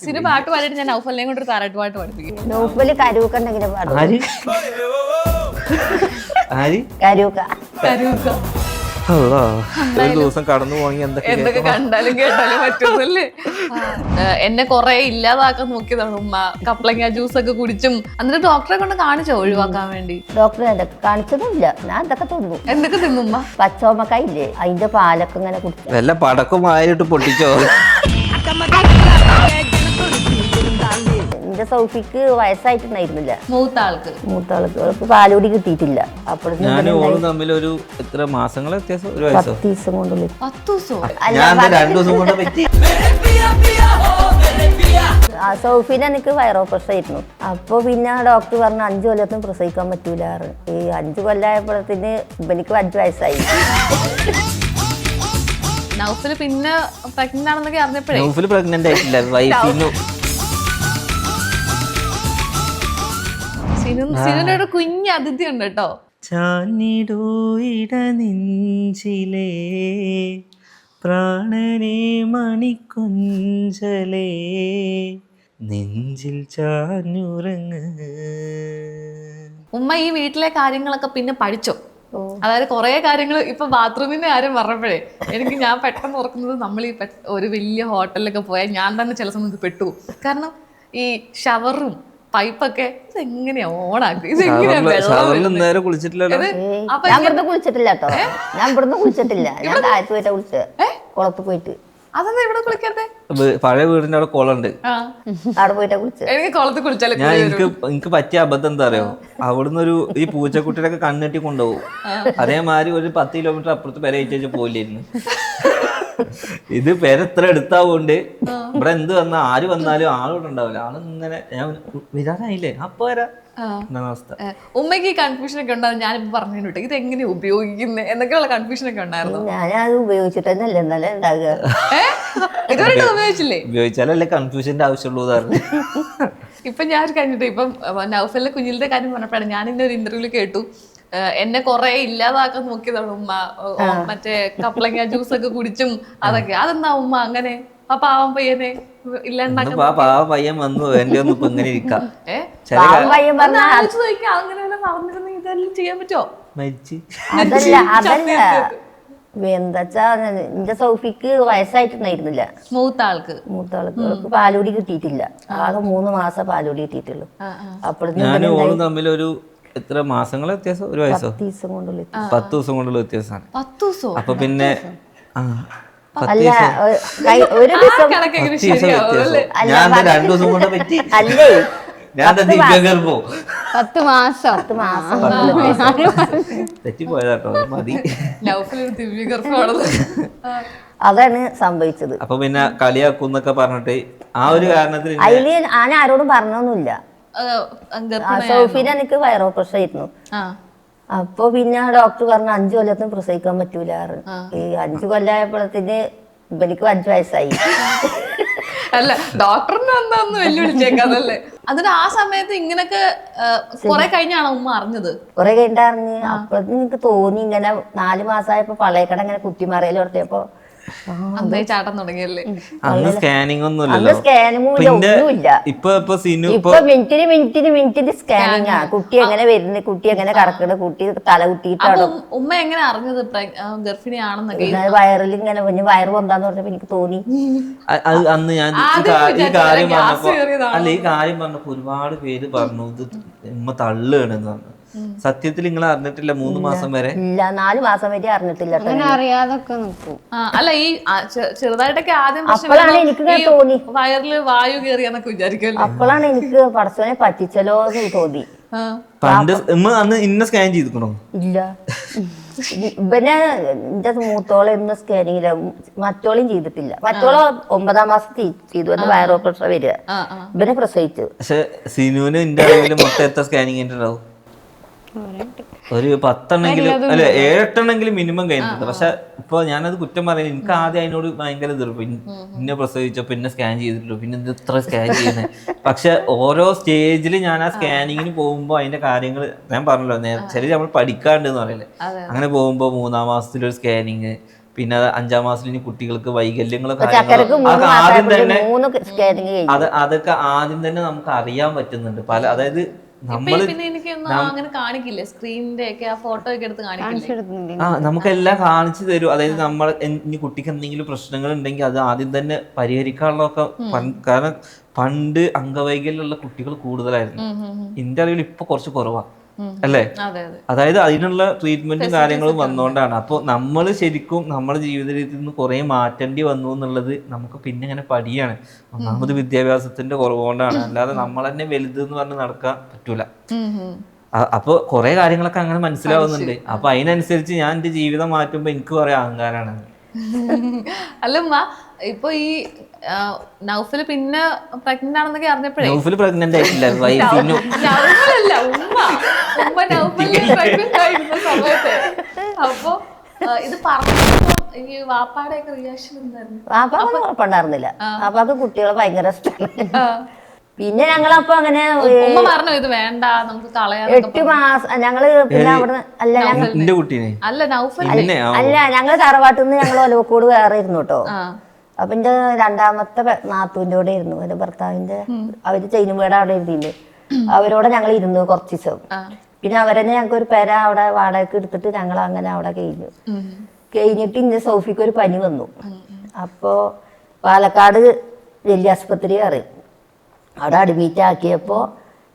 Cinema പാട്ട് പാടിയിട്ട് ഞാൻ നൗഫലിനെയും കൊണ്ട് ഒരു താരാട്ട് പാട്ട് പഠിപ്പിക്കും. നൗഫല് കരൂക്കുണ്ടെങ്കിലും പാടും. ആര് ആര് കരൂക്ക കരൂക്ക. അല്ലാ, ഒരു ദിവസം കടന്നു പോകണമെങ്കിൽ എന്തൊക്കെ കണ്ടാലും കേട്ടാലും പറ്റുന്നല്ലേ. എന്നെ കൊറേ ഇല്ലാതാക്കാൻ നോക്കിയതാണ് ഉമ്മ. കപ്ലങ്ങ ജ്യൂസ് ഒക്കെ കുടിച്ചും. എന്നിട്ട് ഡോക്ടറെ കൊണ്ട് കാണിച്ചോ ഒഴിവാക്കാൻ വേണ്ടി? ഡോക്ടറെ എന്തൊക്കെ കാണിച്ചതുമില്ല. ഞാൻ എന്തൊക്കെ തിന്നു. എന്തൊക്കെ തിന്നുമ്മ? പച്ചോമക്കായില്ലേ, അതിന്റെ പാലൊക്കെ ഇങ്ങനെ കുടിച്ചു. വല്ല പടക്കം വായിട്ട് പൊട്ടിച്ചോ? എന്റെ സൗഫിക്ക് വയസ്സായിട്ടുണ്ടായിരുന്നില്ല. മൂത്ത ആൾക്ക് അവൾക്ക് പാലുകൂടി കിട്ടിയിട്ടില്ല. ഞാൻ ഓളും തമ്മിൽ ഒരു എത്ര മാസങ്ങളെ വ്യത്യാസം? ഒരു വയസ്സോ? 10 ദിവസം കൊണ്ടുള്ളിൽ. 10 ദിവസോ? ഞാൻ 2 ദിവസം കൊണ്ട് പറ്റി. സൗഫിന് എനിക്ക് വയറോ പ്രശ്നമായിരുന്നു. അപ്പൊ പിന്നെ ഡോക്ടർ പറഞ്ഞു 5 കൊല്ലത്തും പ്രസവിക്കാൻ പറ്റൂല. ഈ 5 കൊല്ലമായപ്പോഴത്തിന് എനിക്ക് 5 വയസ്സായി. നൗഫല് പിന്നെ പ്രഗ്നന്റ് ആണെന്നൊക്കെ അറിഞ്ഞപ്പോഴേ നൗഫല് പ്രഗ്നന്റ് ആയിട്ടില്ല. വൈഫിനു സിനുവിന്റെ ഒരു കുഞ്ഞ് അതിഥി ഉണ്ട് കേട്ടോ. ചാഞ്ഞിടൂയിട നെഞ്ചിലേ പ്രാണനെ മണിക്കൊഞ്ചലേ നെഞ്ചിൽ ചാഞ്ഞുറങ്ങ്. ഉമ്മ ഈ വീട്ടിലെ കാര്യങ്ങളൊക്കെ പിന്നെ പഠിച്ചോ? അതായത് കുറെ കാര്യങ്ങൾ ഇപ്പൊ ബാത്റൂമിന്റെ കാര്യം പറഞ്ഞപ്പോഴേ ഞാൻ പെട്ടെന്ന് ഓർക്കുന്നത്, നമ്മൾ ഈ ഒരു വലിയ ഹോട്ടലിലൊക്കെ പോയാൽ ഞാൻ തന്നെ ചില സമയത്ത് പെട്ടു. കാരണം ഈ ഷവറും പൈപ്പൊക്കെ ഇതെങ്ങനെയാ ഓണാക്കി, നേരെ കുളിച്ചിട്ടില്ലല്ലോ. ഞാൻ ഇവിടുന്ന് കുളിച്ചിട്ടില്ല കേട്ടോ. ഞാൻ ഇവിടുന്ന് കുളിച്ചിട്ടില്ല. ഞാൻ താഴത്ത് പോയിട്ടാ കുളിച്ചത്, കുളത്ത് പോയിട്ട്. അതെന്താ ഇവിടെ കുളിക്കാത്തെ? പഴയ വീടിന്റെ അവിടെ കുളമുണ്ട്, അവിടെ പോയിട്ടാ കുളിച്ചത്. എനിക്ക് കുളത്ത് കുളിച്ചാലും എനിക്ക് പറ്റിയ അബദ്ധം എന്താ അറിയോ? അവിടുന്ന് ഈ പൂച്ചക്കുട്ടിയൊക്കെ കണ്ണെട്ടി കൊണ്ടുപോകും. അതേമാതിരി ഒരു 10 കിലോമീറ്റർ അപ്പുറത്ത് പെര അയച്ചു പോയില്ലായിരുന്നു. ഇത് പെര എത്ര എടുത്താവുകൊണ്ട് ഇവിടെ എന്ത് വന്നാ ആര് വന്നാലും ആളോട് ഉണ്ടാവില്ല. ആളിങ്ങനെ ഞാൻ വിരാനായില്ലേ അപ്പൊ വരാ അവസ്ഥ. ഉമ്മയ്ക്ക് ഈ കൺഫ്യൂഷൻ ഒക്കെ ഉണ്ടാവും. ഞാനിപ്പോ പറഞ്ഞു ഇത് എങ്ങനെ ഉപയോഗിക്കുന്നത് എന്നൊക്കെയുള്ള കൺഫ്യൂഷൻ ഒക്കെ ഉണ്ടായിരുന്നു. ഞാനത് ഉപയോഗിച്ചിട്ടല്ലേ എന്നാലേ ഉണ്ടാകുക. ഇതുവരെ ഉപയോഗിച്ചില്ലേ? ഉപയോഗിച്ചാലല്ലേ കൺഫ്യൂഷന്റെ ആവശ്യമുള്ളൂ. ഇപ്പൊ ഞാൻ കഴിഞ്ഞിട്ട് ഇപ്പം നൗഫലിന്റെ കുഞ്ഞിലത്തെ കാര്യം പറഞ്ഞപ്പോഴാണ് ഞാൻ ഇന്ന ഒരു ഇന്റർവ്യൂല് കേട്ടു, എന്നെ കൊറേ ഇല്ലാതാക്കാൻ നോക്കിയതാണ് ഉമ്മ. മറ്റേ കപ്ലങ്ങ ജ്യൂസ് ഒക്കെ കുടിച്ചും അതൊക്കെ. അതെന്താ ഉമ്മ അങ്ങനെ ആ പാവം പയ്യനെ ഇല്ലാണ്ടാക്കാൻ? പയ്യൻ വന്നു എന്റെ ഒന്നും ഇപ്പൊ ഇങ്ങനെ ഇരിക്കാം. അങ്ങനെ പറഞ്ഞിരുന്ന ഇതെല്ലാം ചെയ്യാൻ പറ്റുമോ? അതല്ല എന്താച്ചാ എന്റെ സൗഫിക്ക് വയസ്സായിട്ടുണ്ടായിരുന്നില്ല. മൂത്ത ആൾക്ക് അവൾക്ക് പാലുകൂടി കിട്ടിയിട്ടില്ല. ആകെ 3 മാസം പാലുകൂടി കിട്ടിയിട്ടുള്ളൂ. ഞാനും ഓളും തമ്മിൽ എത്ര മാസങ്ങളെ വ്യത്യാസം? ഒരു വയസ്സോ? 10 ദിവസം കൊണ്ടുള്ള 10 ദിവസം കൊണ്ടുള്ള വ്യത്യാസമാണ്. 10 ദിവസം? അപ്പൊ പിന്നെ അല്ല, ഒരു ദിവസം ഞാൻ 2 ദിവസം കൊണ്ട് പറ്റി. അല്ലേ, ഞാൻ 10 മാസം തെറ്റിപ്പോയതാട്ടോ. മതി. അതാണ് സംഭവിച്ചത്. അപ്പൊ പിന്നെ കളിയാക്കുന്നൊക്കെ പറഞ്ഞിട്ട് ആ ഒരു കാരണത്തിൽ അതില് ഞാൻ ആരോടും പറഞ്ഞൊന്നുമില്ല. സൗഫിന് എനിക്ക് വയറോ പ്രശ്നമായിരുന്നു. അപ്പൊ പിന്നെ ഡോക്ടർ പറഞ്ഞു 5 കൊല്ലത്തും പ്രസവിക്കാൻ പറ്റൂല. ഈ 5 കൊല്ലമായപ്പോഴത്തിന് എനിക്ക് 5 വയസ്സായി. അല്ല, ഡോക്ടറിനെ എന്താന്ന് വെല്ലുവിളിച്ചേക്കാതല്ലേ? അതിന് ആ സമയത്ത് ഇങ്ങനൊക്കെ കൊറേ കഴിഞ്ഞാണോ ഉമ്മ അറിഞ്ഞത്? കൊറേ കഴിഞ്ഞറിഞ്ഞ്. അപ്പൊ എനിക്ക് തോന്നി ഇങ്ങനെ 4 മാസമായപ്പോ പളയക്കട ഇങ്ങനെ കുത്തിമറയിൽ കൊടുത്തപ്പോ ചാട്ടം തുടങ്ങിയല്ലേ. അന്ന് സ്കാനിങ് അന്ന് സ്കാനിങ്ങും ഒന്നുമില്ല. ഇപ്പൊ മിനിറ്റിന് സ്കാനിങ് ആ. കുട്ടി എങ്ങനെ വരുന്നത്, കുട്ടി എങ്ങനെ കറക്കണ, കുട്ടി തല കുത്തിയിട്ടാണോ. ഉമ്മ എങ്ങനെ അറിഞ്ഞത് ഗർഭിണിയാണെന്നൊക്കെ? വയറിൽ ഇങ്ങനെ വയറ് പൊന്താന്ന് പറഞ്ഞപ്പോ എനിക്ക് തോന്നി. അന്ന് ഞാൻ ഈ കാര്യം പറഞ്ഞപ്പോ ഒരുപാട് പേര് പറഞ്ഞു ഇത് ഉമ്മ തള്ളുകയാണെന്ന് പറഞ്ഞു. സത്യത്തിൽ നിങ്ങൾ അറിഞ്ഞിട്ടില്ല 3 മാസം വരെ? ഇല്ല, 4 മാസം വരെ അറിഞ്ഞിട്ടില്ല. അറിയാതൊക്കെ നിൽക്കും. അല്ല, ഈ ചെറുതായിട്ടൊക്കെ ആദ്യം എനിക്ക് തോന്നി വയറില് വായു കയറിയാന്നൊക്കെ വിചാരിക്കുമല്ലോ. അപ്പോഴാണ് എനിക്ക് പടച്ചോനെ പറ്റിച്ചല്ലോ എന്ന് തോന്നി. പണ്ട് അന്ന് ഇന്ന സ്കാൻ ചെയ്തിക്കണോ? ഇല്ല, ഇവനെ എന്റെ മൂത്തോളെ ഇന്ന് സ്കാനിങ്ങില്ല, മറ്റോളെയും ചെയ്തിട്ടില്ല. മറ്റോളെ 9ാം മാസത്തിൽ ചെയ്തു. എന്ന് വയറോ പ്രസവം വരിക, ഇവനെ പ്രസവിച്ചു. പക്ഷെ സിനുവിന് എന്റെ അറിവില് മൊത്തം എത്ര സ്കാനിങ് ഉണ്ടാവും? ഒരു 10 എണ്ണെങ്കിലും അല്ലെ 7 എണ്ണെങ്കിലും മിനിമം കഴിഞ്ഞിട്ടുണ്ട്. പക്ഷെ ഇപ്പൊ ഞാനത് കുറ്റം പറയുന്നത്, എനിക്ക് ആദ്യം അതിനോട് ഭയങ്കര എതിർപ്പ്. ഇന്നെ പ്രസവിച്ചോ, പിന്നെ സ്കാൻ ചെയ്തിട്ടുള്ളൂ, പിന്നെ ഇത് ഇത്ര സ്കാൻ ചെയ്യുന്നത്. പക്ഷെ ഓരോ സ്റ്റേജിൽ ഞാൻ ആ സ്കാനിങ്ങിന് പോകുമ്പോ അതിന്റെ കാര്യങ്ങൾ ഞാൻ പറഞ്ഞല്ലോ, ചില നമ്മൾ പഠിക്കാണ്ട് എന്ന് പറയല്ലേ. അങ്ങനെ പോകുമ്പോ 3ാം മാസത്തിലൊരു സ്കാനിങ്, പിന്നെ 5ാം മാസത്തിൽ ഇനി കുട്ടികൾക്ക് വൈകല്യങ്ങളോ ചക്കരക്ക് കാര്യങ്ങളോ ആദ്യം തന്നെ 3 സ്കാനിങ് കഴിഞ്ഞു. അതൊക്കെ ആദ്യം തന്നെ നമുക്ക് അറിയാൻ പറ്റുന്നുണ്ട്. അതായത് നമ്മള് പിന്നെ എനിക്കൊന്നും അങ്ങനെ കാണിക്കില്ലേ, സ്ക്രീനിന്റെ ഒക്കെ ആ ഫോട്ടോ ഒക്കെ എടുത്ത് കാണിക്കില്ലേ? നമുക്കെല്ലാം കാണിച്ചു തരും. അതായത് നമ്മൾ ഇനി കുട്ടിക്ക് എന്തെങ്കിലും പ്രശ്നങ്ങൾ ഉണ്ടെങ്കിൽ അത് ആദ്യം തന്നെ പരിഹരിക്കാനുള്ളതൊക്കെ. കാരണം പണ്ട് അംഗവൈകല്യമുള്ള കുട്ടികൾ കൂടുതലായിരുന്നു. എന്റെ അറിവിൽ ഇപ്പൊ കുറച്ച് കുറവാണ് അല്ലേ? അതായത് അതിനുള്ള ട്രീറ്റ്മെന്റും കാര്യങ്ങളും വന്നുകൊണ്ടാണ്. അപ്പോൾ നമ്മൾ ശരിക്കും നമ്മുടെ ജീവിത രീതിയിൽ നിന്ന് കുറെ മാറ്റേണ്ടി വന്നു എന്നുള്ളത് നമുക്ക് പിന്നെ ഇങ്ങനെ പഠിയാണ്. ഒന്നാമത് വിദ്യാഭ്യാസത്തിന്റെ കുറവുകൊണ്ടാണ്. അല്ലാതെ നമ്മൾ തന്നെ വലുത് എന്ന് പറഞ്ഞ് നടക്കാൻ പറ്റൂല. അപ്പൊ കുറെ കാര്യങ്ങളൊക്കെ അങ്ങനെ മനസ്സിലാവുന്നുണ്ട്. അപ്പൊ അതിനനുസരിച്ച് ഞാൻ എന്റെ ജീവിതം മാറ്റുമ്പോ എനിക്ക് കുറെ അഹങ്കാരാണ്. അല്ലമ്മ, ഇപ്പൊ ഈ നൗഫല് പിന്നെ പ്രഗ്നന്റ് ആണെന്നൊക്കെ അറിഞ്ഞപ്പോഴേ, നൗഫല് പ്രഗ്നന്റ് ആയിട്ടില്ല, നൗഫലല്ല ഉമ്മ നൗഫലിന് പ്രഗ്നന്റ് ആയിരുന്ന സമയത്ത്. അപ്പൊ ഇത് പറഞ്ഞപ്പോ ഈ വാപ്പാടെ ഒക്കെ റിയാക്ഷൻ എന്തായിരുന്നു? വാപ്പാക്ക് കുഴപ്പമുണ്ടായിരുന്നില്ല. വാപ്പാക്ക് കുട്ടികളെ ഭയങ്കര ഇഷ്ടമാണ്. പിന്നെ ഞങ്ങളപ്പോ അങ്ങനെ ഉമ്മ പറഞ്ഞു ഇത് വേണ്ട നമുക്ക് കളയാം. 8 മാസം ഞങ്ങള് പിന്നെ അവിടെ അല്ല നൗഫൽ അല്ല ഞങ്ങള് തറവാട്ടിൽ നിന്ന് ഞങ്ങൾ ഒലവക്കോട് വേറെ ഇരുന്നു കേട്ടോ. അപ്പൊ എന്റെ 2ാമത്തെ നാത്തൂന്റെ കൂടെ ഇരുന്നു, എന്റെ ഭർത്താവിന്റെ. അവര് ചൈനുമേട അവിടെ ഇരുന്നില്ലേ, അവരോടെ ഞങ്ങൾ ഇരുന്നു കുറച്ച് ദിവസം. പിന്നെ അവരെന്നെ ഞങ്ങൾക്ക് ഒരു പെര അവിടെ വാടകയ്ക്ക് എടുത്തിട്ട് ഞങ്ങൾ അങ്ങനെ അവിടെ കഴിഞ്ഞിട്ട് ഇന്ന് സോഫിക്ക് ഒരു പനി വന്നു. അപ്പോ പാലക്കാട് വലിയ ആശുപത്രി കയറി. അവിടെ അഡ്മിറ്റ് ആക്കിയപ്പോൾ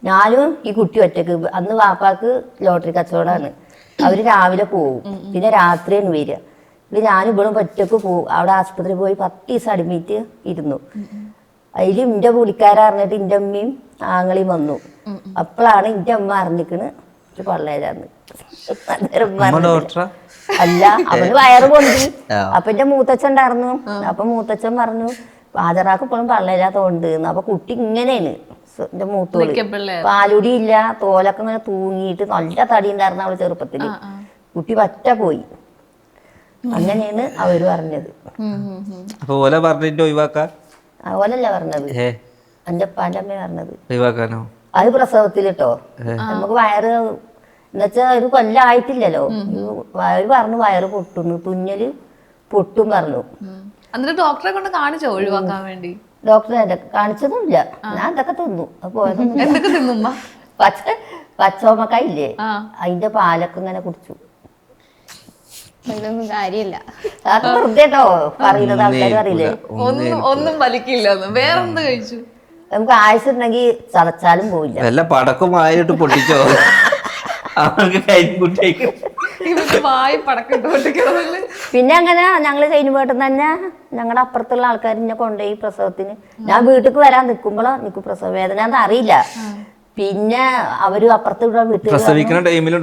ഞാനും ഈ കുട്ടി ഒറ്റക്ക്. അന്ന് വാപ്പാക്ക് ലോട്ടറി കച്ചവടമാണ്. അവര് രാവിലെ പോവും, പിന്നെ രാത്രിയാണ് വരിക. ഇത് ഞാനും ഇവിടെ ഒറ്റക്ക് പോവും. അവിടെ ആശുപത്രി പോയി 10 ദിവസം അഡ്മിറ്റ് ഇരുന്നു. അതിൽ എൻ്റെ പുള്ളിക്കാരറിഞ്ഞിട്ട് എൻ്റെ അമ്മയും ആങ്ങളെയും വന്നു. അപ്പോഴാണ് എൻ്റെ അമ്മ അറിഞ്ഞിക്കണ് പള്ളേരാന്ന്. അല്ല, അവന് വയറ് പൊന്തി. അപ്പൊ എൻ്റെ മൂത്തച്ഛൻ ഉണ്ടായിരുന്നു. അപ്പൊ മൂത്തച്ഛൻ പറഞ്ഞു ഹാജറാക്ക് ഇപ്പോഴും പള്ളയില്ലാത്തോണ്ട്. അപ്പൊ കുട്ടി ഇങ്ങനെയാണ് എന്റെ മൂത്തോള്. പാലുടി ഇല്ല, തോലൊക്കെ ഇങ്ങനെ തൂങ്ങിയിട്ട് നല്ല തടി ഉണ്ടായിരുന്നു അവള് ചെറുപ്പത്തില്. കുട്ടി പറ്റ പോയി. അങ്ങനെയാണ് അവര് പറഞ്ഞത്. അതുപോലല്ല പറഞ്ഞത്, എന്റെ ഉപ്പാന്റെ അമ്മ പറഞ്ഞത്. അത് പ്രസവത്തിലിട്ടോ നമുക്ക് വയറ് എന്നുവെച്ചാ ഒരു കൊല്ലായിട്ടില്ലല്ലോ. അവര് പറഞ്ഞു വയറ് പൊട്ടുന്നു, തുന്നല് പൊട്ടും പറഞ്ഞു. എന്നിട്ട് ഡോക്ടറെ കൊണ്ട് കാണിച്ചോ ഒഴിവാക്കാൻ വേണ്ടി? ഡോക്ടറെ കാണിച്ചതുമില്ല. ഞാൻ ഇതൊക്കെ തിന്നു. എന്തൊക്കെ തിന്നുമ്മ? പച്ചോമക്കായില്ലേ, അതിന്റെ പാലൊക്കെ ഇങ്ങനെ കുടിച്ചു. അതിലൊന്നും കാര്യമില്ല. അത് വെറുതെട്ടോ പറയുന്നത്, ആൾക്കാർ അറിയില്ലേ. ഒന്നും വലിക്കില്ല. വേറെന്ത് കഴിച്ചു? നമുക്ക് ആയുസുണ്ടെങ്കിൽ ചതച്ചാലും പോയില്ല. വല്ല പടക്കം വായിട്ട് പൊട്ടിച്ചോ? പിന്നെ അങ്ങനെ ഞങ്ങള് ചൈനുവേട്ടൻ തന്നെ ഞങ്ങളുടെ അപ്പുറത്തുള്ള ആൾക്കാർ എന്നെ കൊണ്ടുപോയി പ്രസവത്തിന്. ഞാൻ വീട്ടിൽ വരാൻ നിൽക്കുമ്പോഴോ എനിക്ക് പ്രസവ വേദന എന്ന് അറിയില്ല. പിന്നെ അവര് അപ്പുറത്ത് വീട്ടിൽ പ്രസവിക്കുന്ന ടൈമിൽ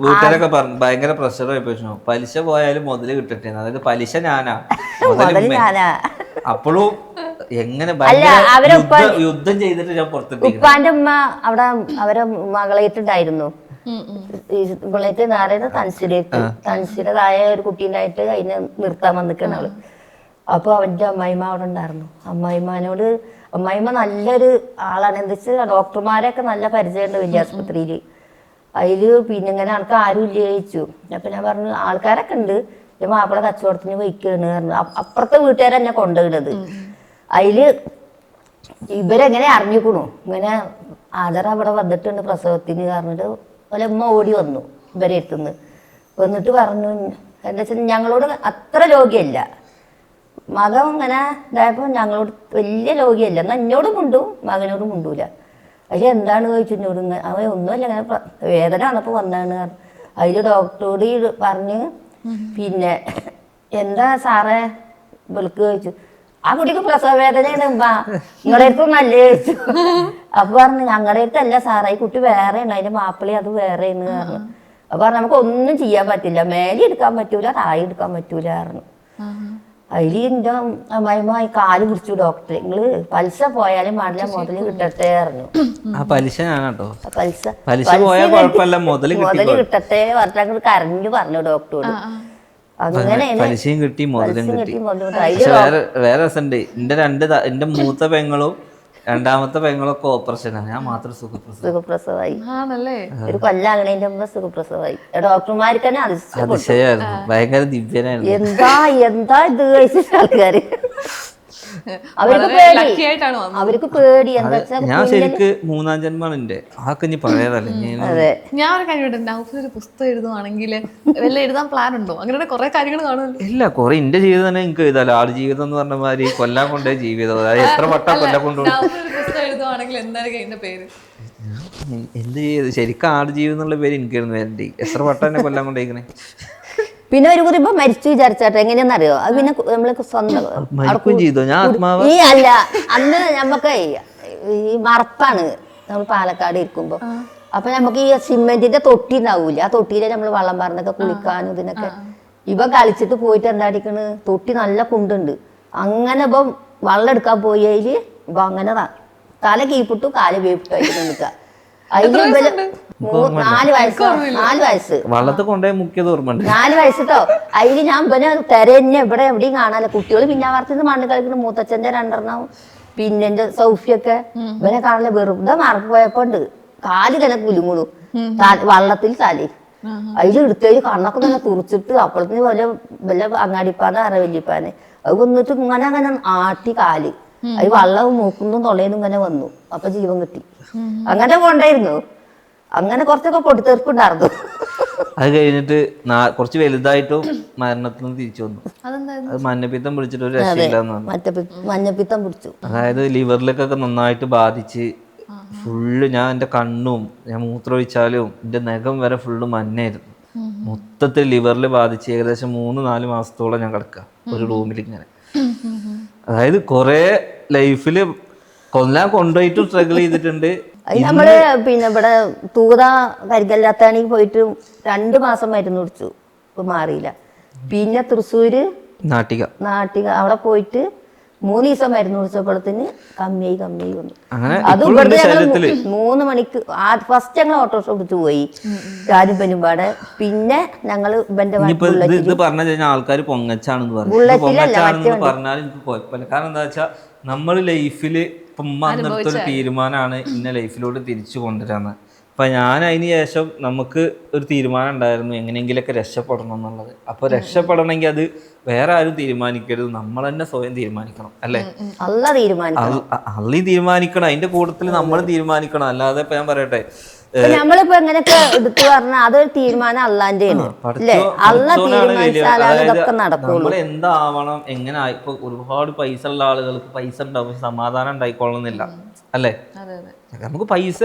വീട്ടുകാരൊക്കെ പറഞ്ഞു ഭയങ്കര പ്രഷർ ആയി പോയി. പലിശ പോയാലും മുതല് കിട്ടട്ടെ, അതായത് പലിശ ഞാനാ അപ്പോഴും എങ്ങനെ യുദ്ധം ചെയ്തിട്ട് ഞാൻ പുറത്തെത്തി. ഉപ്പാന്റെ ഉമ്മ അവിടെ അവരെ മകളായിട്ടുണ്ടായിരുന്നു. ഇവളായിട്ട് നാരായണ തൻസിലേതായ ഒരു കുട്ടീനായിട്ട് അതിനെ നിർത്താൻ വന്നിക്കണ ആള്. അപ്പൊ അവന്റെ അമ്മായിമ്മ അവിടെ ഉണ്ടായിരുന്നു. അമ്മായിമ്മ നല്ലൊരു ആളാണ്. എന്താ വെച്ചാൽ ഡോക്ടർമാരെയൊക്കെ നല്ല പരിചയമുണ്ട് വലിയ ആശുപത്രിയില്. അതില് പിന്നെ ഇങ്ങനെ ആൾക്ക് ആരും ഇല്ല ചോദിച്ചു. അപ്പൊ ഞാൻ പറഞ്ഞു ആൾക്കാരൊക്കെ ഉണ്ട്, മാപ്പിള കച്ചവടത്തിന് വയ്ക്കാണ് പറഞ്ഞു. അപ്പുറത്തെ വീട്ടുകാരെന്നെ കൊണ്ടുപോയിടത്. അതില് ഇവരെങ്ങനെ അറിഞ്ഞിക്കണു ഇങ്ങനെ ആദര അവിടെ വന്നിട്ടുണ്ട് പ്രസവത്തിന് പറഞ്ഞിട്ട് അതുപോലെ ഉമ്മ ഓടി വന്നു ഇവരെ എത്തുന്നു. വന്നിട്ട് പറഞ്ഞു എന്താ വെച്ചാൽ ഞങ്ങളോട് അത്ര രോഗിയല്ല, മകൻ ഇങ്ങനെ ഇതായപ്പോൾ ഞങ്ങളോട് വലിയ രോഗിയല്ല, എന്നാൽ എന്നോടും മുണ്ടും മകനോടും മുണ്ടൂല. അതിൽ എന്താണ് ചോദിച്ചു എന്നോട്. അവൻ ഒന്നുമല്ല ഇങ്ങനെ വേദന വന്നപ്പോൾ വന്നാണ്. അതിൽ ഡോക്ടറോട് പറഞ്ഞ് പിന്നെ എന്താ സാറേ വിളിക്ക് ചോദിച്ചു. ആ കുട്ടിക്ക് പ്രസവ വേദനയാണ് ഉമ്മ, നിങ്ങളുടെ അടുത്തും നല്ല ചോദിച്ചു. അപ്പൊ പറഞ്ഞു ഞങ്ങളുടെ അടുത്തല്ല സാറേ, ഈ കുട്ടി വേറെ ഉണ്ട്, അതിന്റെ മാപ്പിളി അത് വേറെ എന്ന് പറഞ്ഞു. അപ്പൊ പറഞ്ഞു നമുക്ക് ഒന്നും ചെയ്യാൻ പറ്റില്ല, മേലെ എടുക്കാൻ പറ്റൂല താഴെ എടുക്കാൻ പറ്റൂല പറഞ്ഞു. അതിൽ എൻ്റെ അമ്മായിമ്മ കാല് പിടിച്ചു ഡോക്ടറെ, നിങ്ങള് പലിശ പോയാലും പാടില്ല മുതല് കിട്ടട്ടെ പറഞ്ഞു. മുതല് കിട്ടട്ടെ പറഞ്ഞ കരഞ്ഞു പറഞ്ഞു ഡോക്ടറോട്. പലിശയും കിട്ടി മുതലും കിട്ടി. വേറെ രസമുണ്ട്, എന്റെ മൂത്ത പെങ്ങളും രണ്ടാമത്തെ പെങ്ങളൊക്കെ ഓപ്പറേഷനാണ്, ഞാൻ മാത്രം സുഖപ്രസവമായി. ആണല്ലേ? ഒരു കൊല്ലാകണേന്റെ മുമ്പ് സുഖപ്രസവമായി. ഡോക്ടർമാർക്ക് തന്നെ അതിശയായിരുന്നു, ഭയങ്കര ദിവ്യനായിരുന്നു. എന്താ ഇത് കഴിച്ചിട്ട് ആൾക്കാര് അവർക്ക് പേടി. എന്താ ഞാൻ ശരിക്ക് 3-ാം ജന്മാണ് എന്റെ, ആക്കെ ഇനി പറയാതല്ലേ. ഞാൻ ഒരു കാര്യം, നൗഫൽ ഒരു പുസ്തകം എഴുതുവാണെങ്കിൽ വല്ല എഴുതാൻ പ്ലാൻ ഉണ്ടോ? അങ്ങനെ കുറെ കാര്യങ്ങൾ കാണുമല്ലോ. ഇല്ല, കുറെ എന്റെ ജീവിതം തന്നെ എനിക്ക് എഴുതാലോ. ആട് ജീവിതം എന്ന് പറഞ്ഞ മാതിരി കൊല്ലാൻ കൊണ്ടേ ജീവിതം, അതായത് എത്ര വട്ടം കൊല്ലം കൊണ്ടുപോകും. പുസ്തകം എഴുതുവാണെങ്കിൽ എന്തായിരിക്കും അതിന്റെ പേര്? എന്ത് ചെയ്ത് ശരിക്കും ആട് ജീവിതം എന്നുള്ള പേര് എനിക്കായിരുന്നു വേണ്ടി. എത്ര വട്ടം എന്നെ കൊല്ലാൻ കൊണ്ടേക്കണേ. പിന്നെ ഒരു കുറിപ്പോ മരിച്ചു വിചാരിച്ചാട്ടെ, എങ്ങനെയാന്നറിയോ? അത് പിന്നെ നമ്മള് സ്വന്തം ചെയ്തോ? ഞാൻ ആത്മാവ് ഈ അല്ല, അന്ന് നമ്മക്ക് ഈ മറപ്പാണ്. നമ്മൾ പാലക്കാട് ഇരിക്കുമ്പോ അപ്പൊ നമുക്ക് ഈ സിമെന്റിന്റെ തൊട്ടി ഉണ്ടാവൂല, ആ തൊട്ടിയിലെ നമ്മള് വെള്ളം പറഞ്ഞൊക്കെ കുളിക്കാനും ഇതിനൊക്കെ. ഇവ കളിച്ചിട്ട് പോയിട്ട് എന്താ അടിക്കണ്, തൊട്ടി നല്ല കുണ്ടുണ്ട്. അങ്ങനെ ഇപ്പൊ വെള്ളം എടുക്കാൻ പോയതില് ഇപ്പൊ അങ്ങനെ തല കീപ്പിട്ടു കാല് വേപ്പിട്ടു ആയിട്ട് നിൽക്കുക. അതില് 4 വയസ്സ് വള്ളത്ത് കൊണ്ടേ മുക്കിയത് ഓർമ്മ. 4 വയസ്സോ. അതില് ഞാൻ പിന്നെ തെരഞ്ഞ ഇവിടെ എവിടെയും കാണാനല്ല. കുട്ടികൾ പിന്നെ വാർത്തന്ന് മണ്ണ് കളിക്കുന്ന മൂത്തച്ഛന്റെ 2 പിന്നെ എന്റെ സൗഫിയൊക്കെ ഇവനെ കാണാൻ വെറുതെ മറക്ക് പോയപ്പോണ്ട് കാല് തന്നെ കുലുങ്ങുന്നു വള്ളത്തിൽ തലേ. അതിൽ എടുത്തേല് കണ്ണൊക്കെ തന്നെ തുറച്ചിട്ട് അപ്പഴത്തിന് വല്ല അങ്ങാടിപ്പാനെ വല്യപ്പാനെ അത് വന്നിട്ട് ഇങ്ങനെ ആട്ടി കാല്. അത് വള്ളം മൂക്കുന്നും തൊള്ളേന്നും ഇങ്ങനെ വന്നു. അപ്പൊ ജീവൻ കിട്ടി. അങ്ങനെ കൊണ്ടായിരുന്നു. അങ്ങനെ കുറച്ചൊക്കെ പൊട്ടിത്തെറിപ്പുണ്ടായിരുന്നു. അത് കഴിഞ്ഞിട്ട് കുറച്ച് വലുതായിട്ടും മരണത്തിൽ നിന്ന് തിരിച്ചു വന്നു. അത് മഞ്ഞപ്പിത്തം പിടിച്ചിട്ട് ഒരു രക്ഷയില്ലാന്ന്. മഞ്ഞപ്പിത്തം പിടിച്ചു. അതായത് ലിവറിലേക്കൊക്കെ നന്നായിട്ട് ബാധിച്ച് ഫുള്ള് ഞാൻ എൻ്റെ കണ്ണും ഞാൻ മൂത്രമൊഴിച്ചാലും എൻ്റെ നഖം വരെ ഫുള്ള് മഞ്ഞായിരുന്നു. മൊത്തത്തിൽ ലിവറിൽ ബാധിച്ച് ഏകദേശം 3-4 മാസത്തോളം ഞാൻ കിടക്കുക ഒരു റൂമിൽ ഇങ്ങനെ. അതായത് കുറെ ലൈഫില് കൊല്ലാൻ കൊണ്ടുപോയിട്ട് സ്ട്രഗിൾ ചെയ്തിട്ടുണ്ട്. നമ്മള് പിന്നെ ഇവിടെ തൂത കരികല്ലാത്താണെങ്കിൽ പോയിട്ട് 2 മാസം മരുന്ന് കുടിച്ചു, മാറിയില്ല. പിന്നെ തൃശ്ശൂര് നാട്ടിക അവിടെ പോയിട്ട് 3 ദിവസം മരുന്ന് കുടിച്ചപ്പോഴത്തിന് കമ്മിയായി വന്നു. അത് ഇവിടുത്തെ 3 മണിക്ക് ഫസ്റ്റ് ഞങ്ങൾ ഓട്ടോറിക്ഷ പിടിച്ചു പോയി ഞാനും പെരുമ്പാടെ. പിന്നെ ഞങ്ങള് ആൾക്കാർ പൊങ്ങച്ചാണെന്ന് പറഞ്ഞാൽ എനിക്ക് കുഴപ്പമില്ല. കാരണം എന്താ വെച്ചാൽ നമ്മള് ലൈഫില് ഇപ്പം ഉമ്മ അന്നെടുത്തൊരു തീരുമാനമാണ് ഇന്ന ലൈഫിലോട്ട് തിരിച്ചു കൊണ്ടുവരാന്ന്. അപ്പം ഞാൻ അതിന് ശേഷം നമുക്ക് ഒരു തീരുമാനം ഉണ്ടായിരുന്നു എങ്ങനെയെങ്കിലൊക്കെ രക്ഷപ്പെടണം എന്നുള്ളത്. അപ്പോൾ രക്ഷപ്പെടണമെങ്കിൽ അത് വേറെ ആരും തീരുമാനിക്കരുത്, നമ്മൾ തന്നെ സ്വയം തീരുമാനിക്കണം. അല്ലേ? അള്ളി തീരുമാനിക്കണം, അതിന്റെ കൂട്ടത്തിൽ നമ്മൾ തീരുമാനിക്കണം. അല്ലാതെ ഇപ്പൊ ഞാൻ പറയട്ടെ, നമ്മളിപ്പോ എങ്ങനെയൊക്കെ എടുത്തു പറഞ്ഞാൽ അതൊരു തീരുമാനം അള്ളാന്റെയാണ്. നമ്മൾ എന്താവണം, എങ്ങനെ ഇപ്പൊ ഒരുപാട് പൈസ ഉള്ള ആളുകൾക്ക് പൈസ ഉണ്ടാവും, സമാധാനം ഉണ്ടായിക്കൊള്ളുന്നില്ല. അല്ലേ? നമുക്ക് പൈസ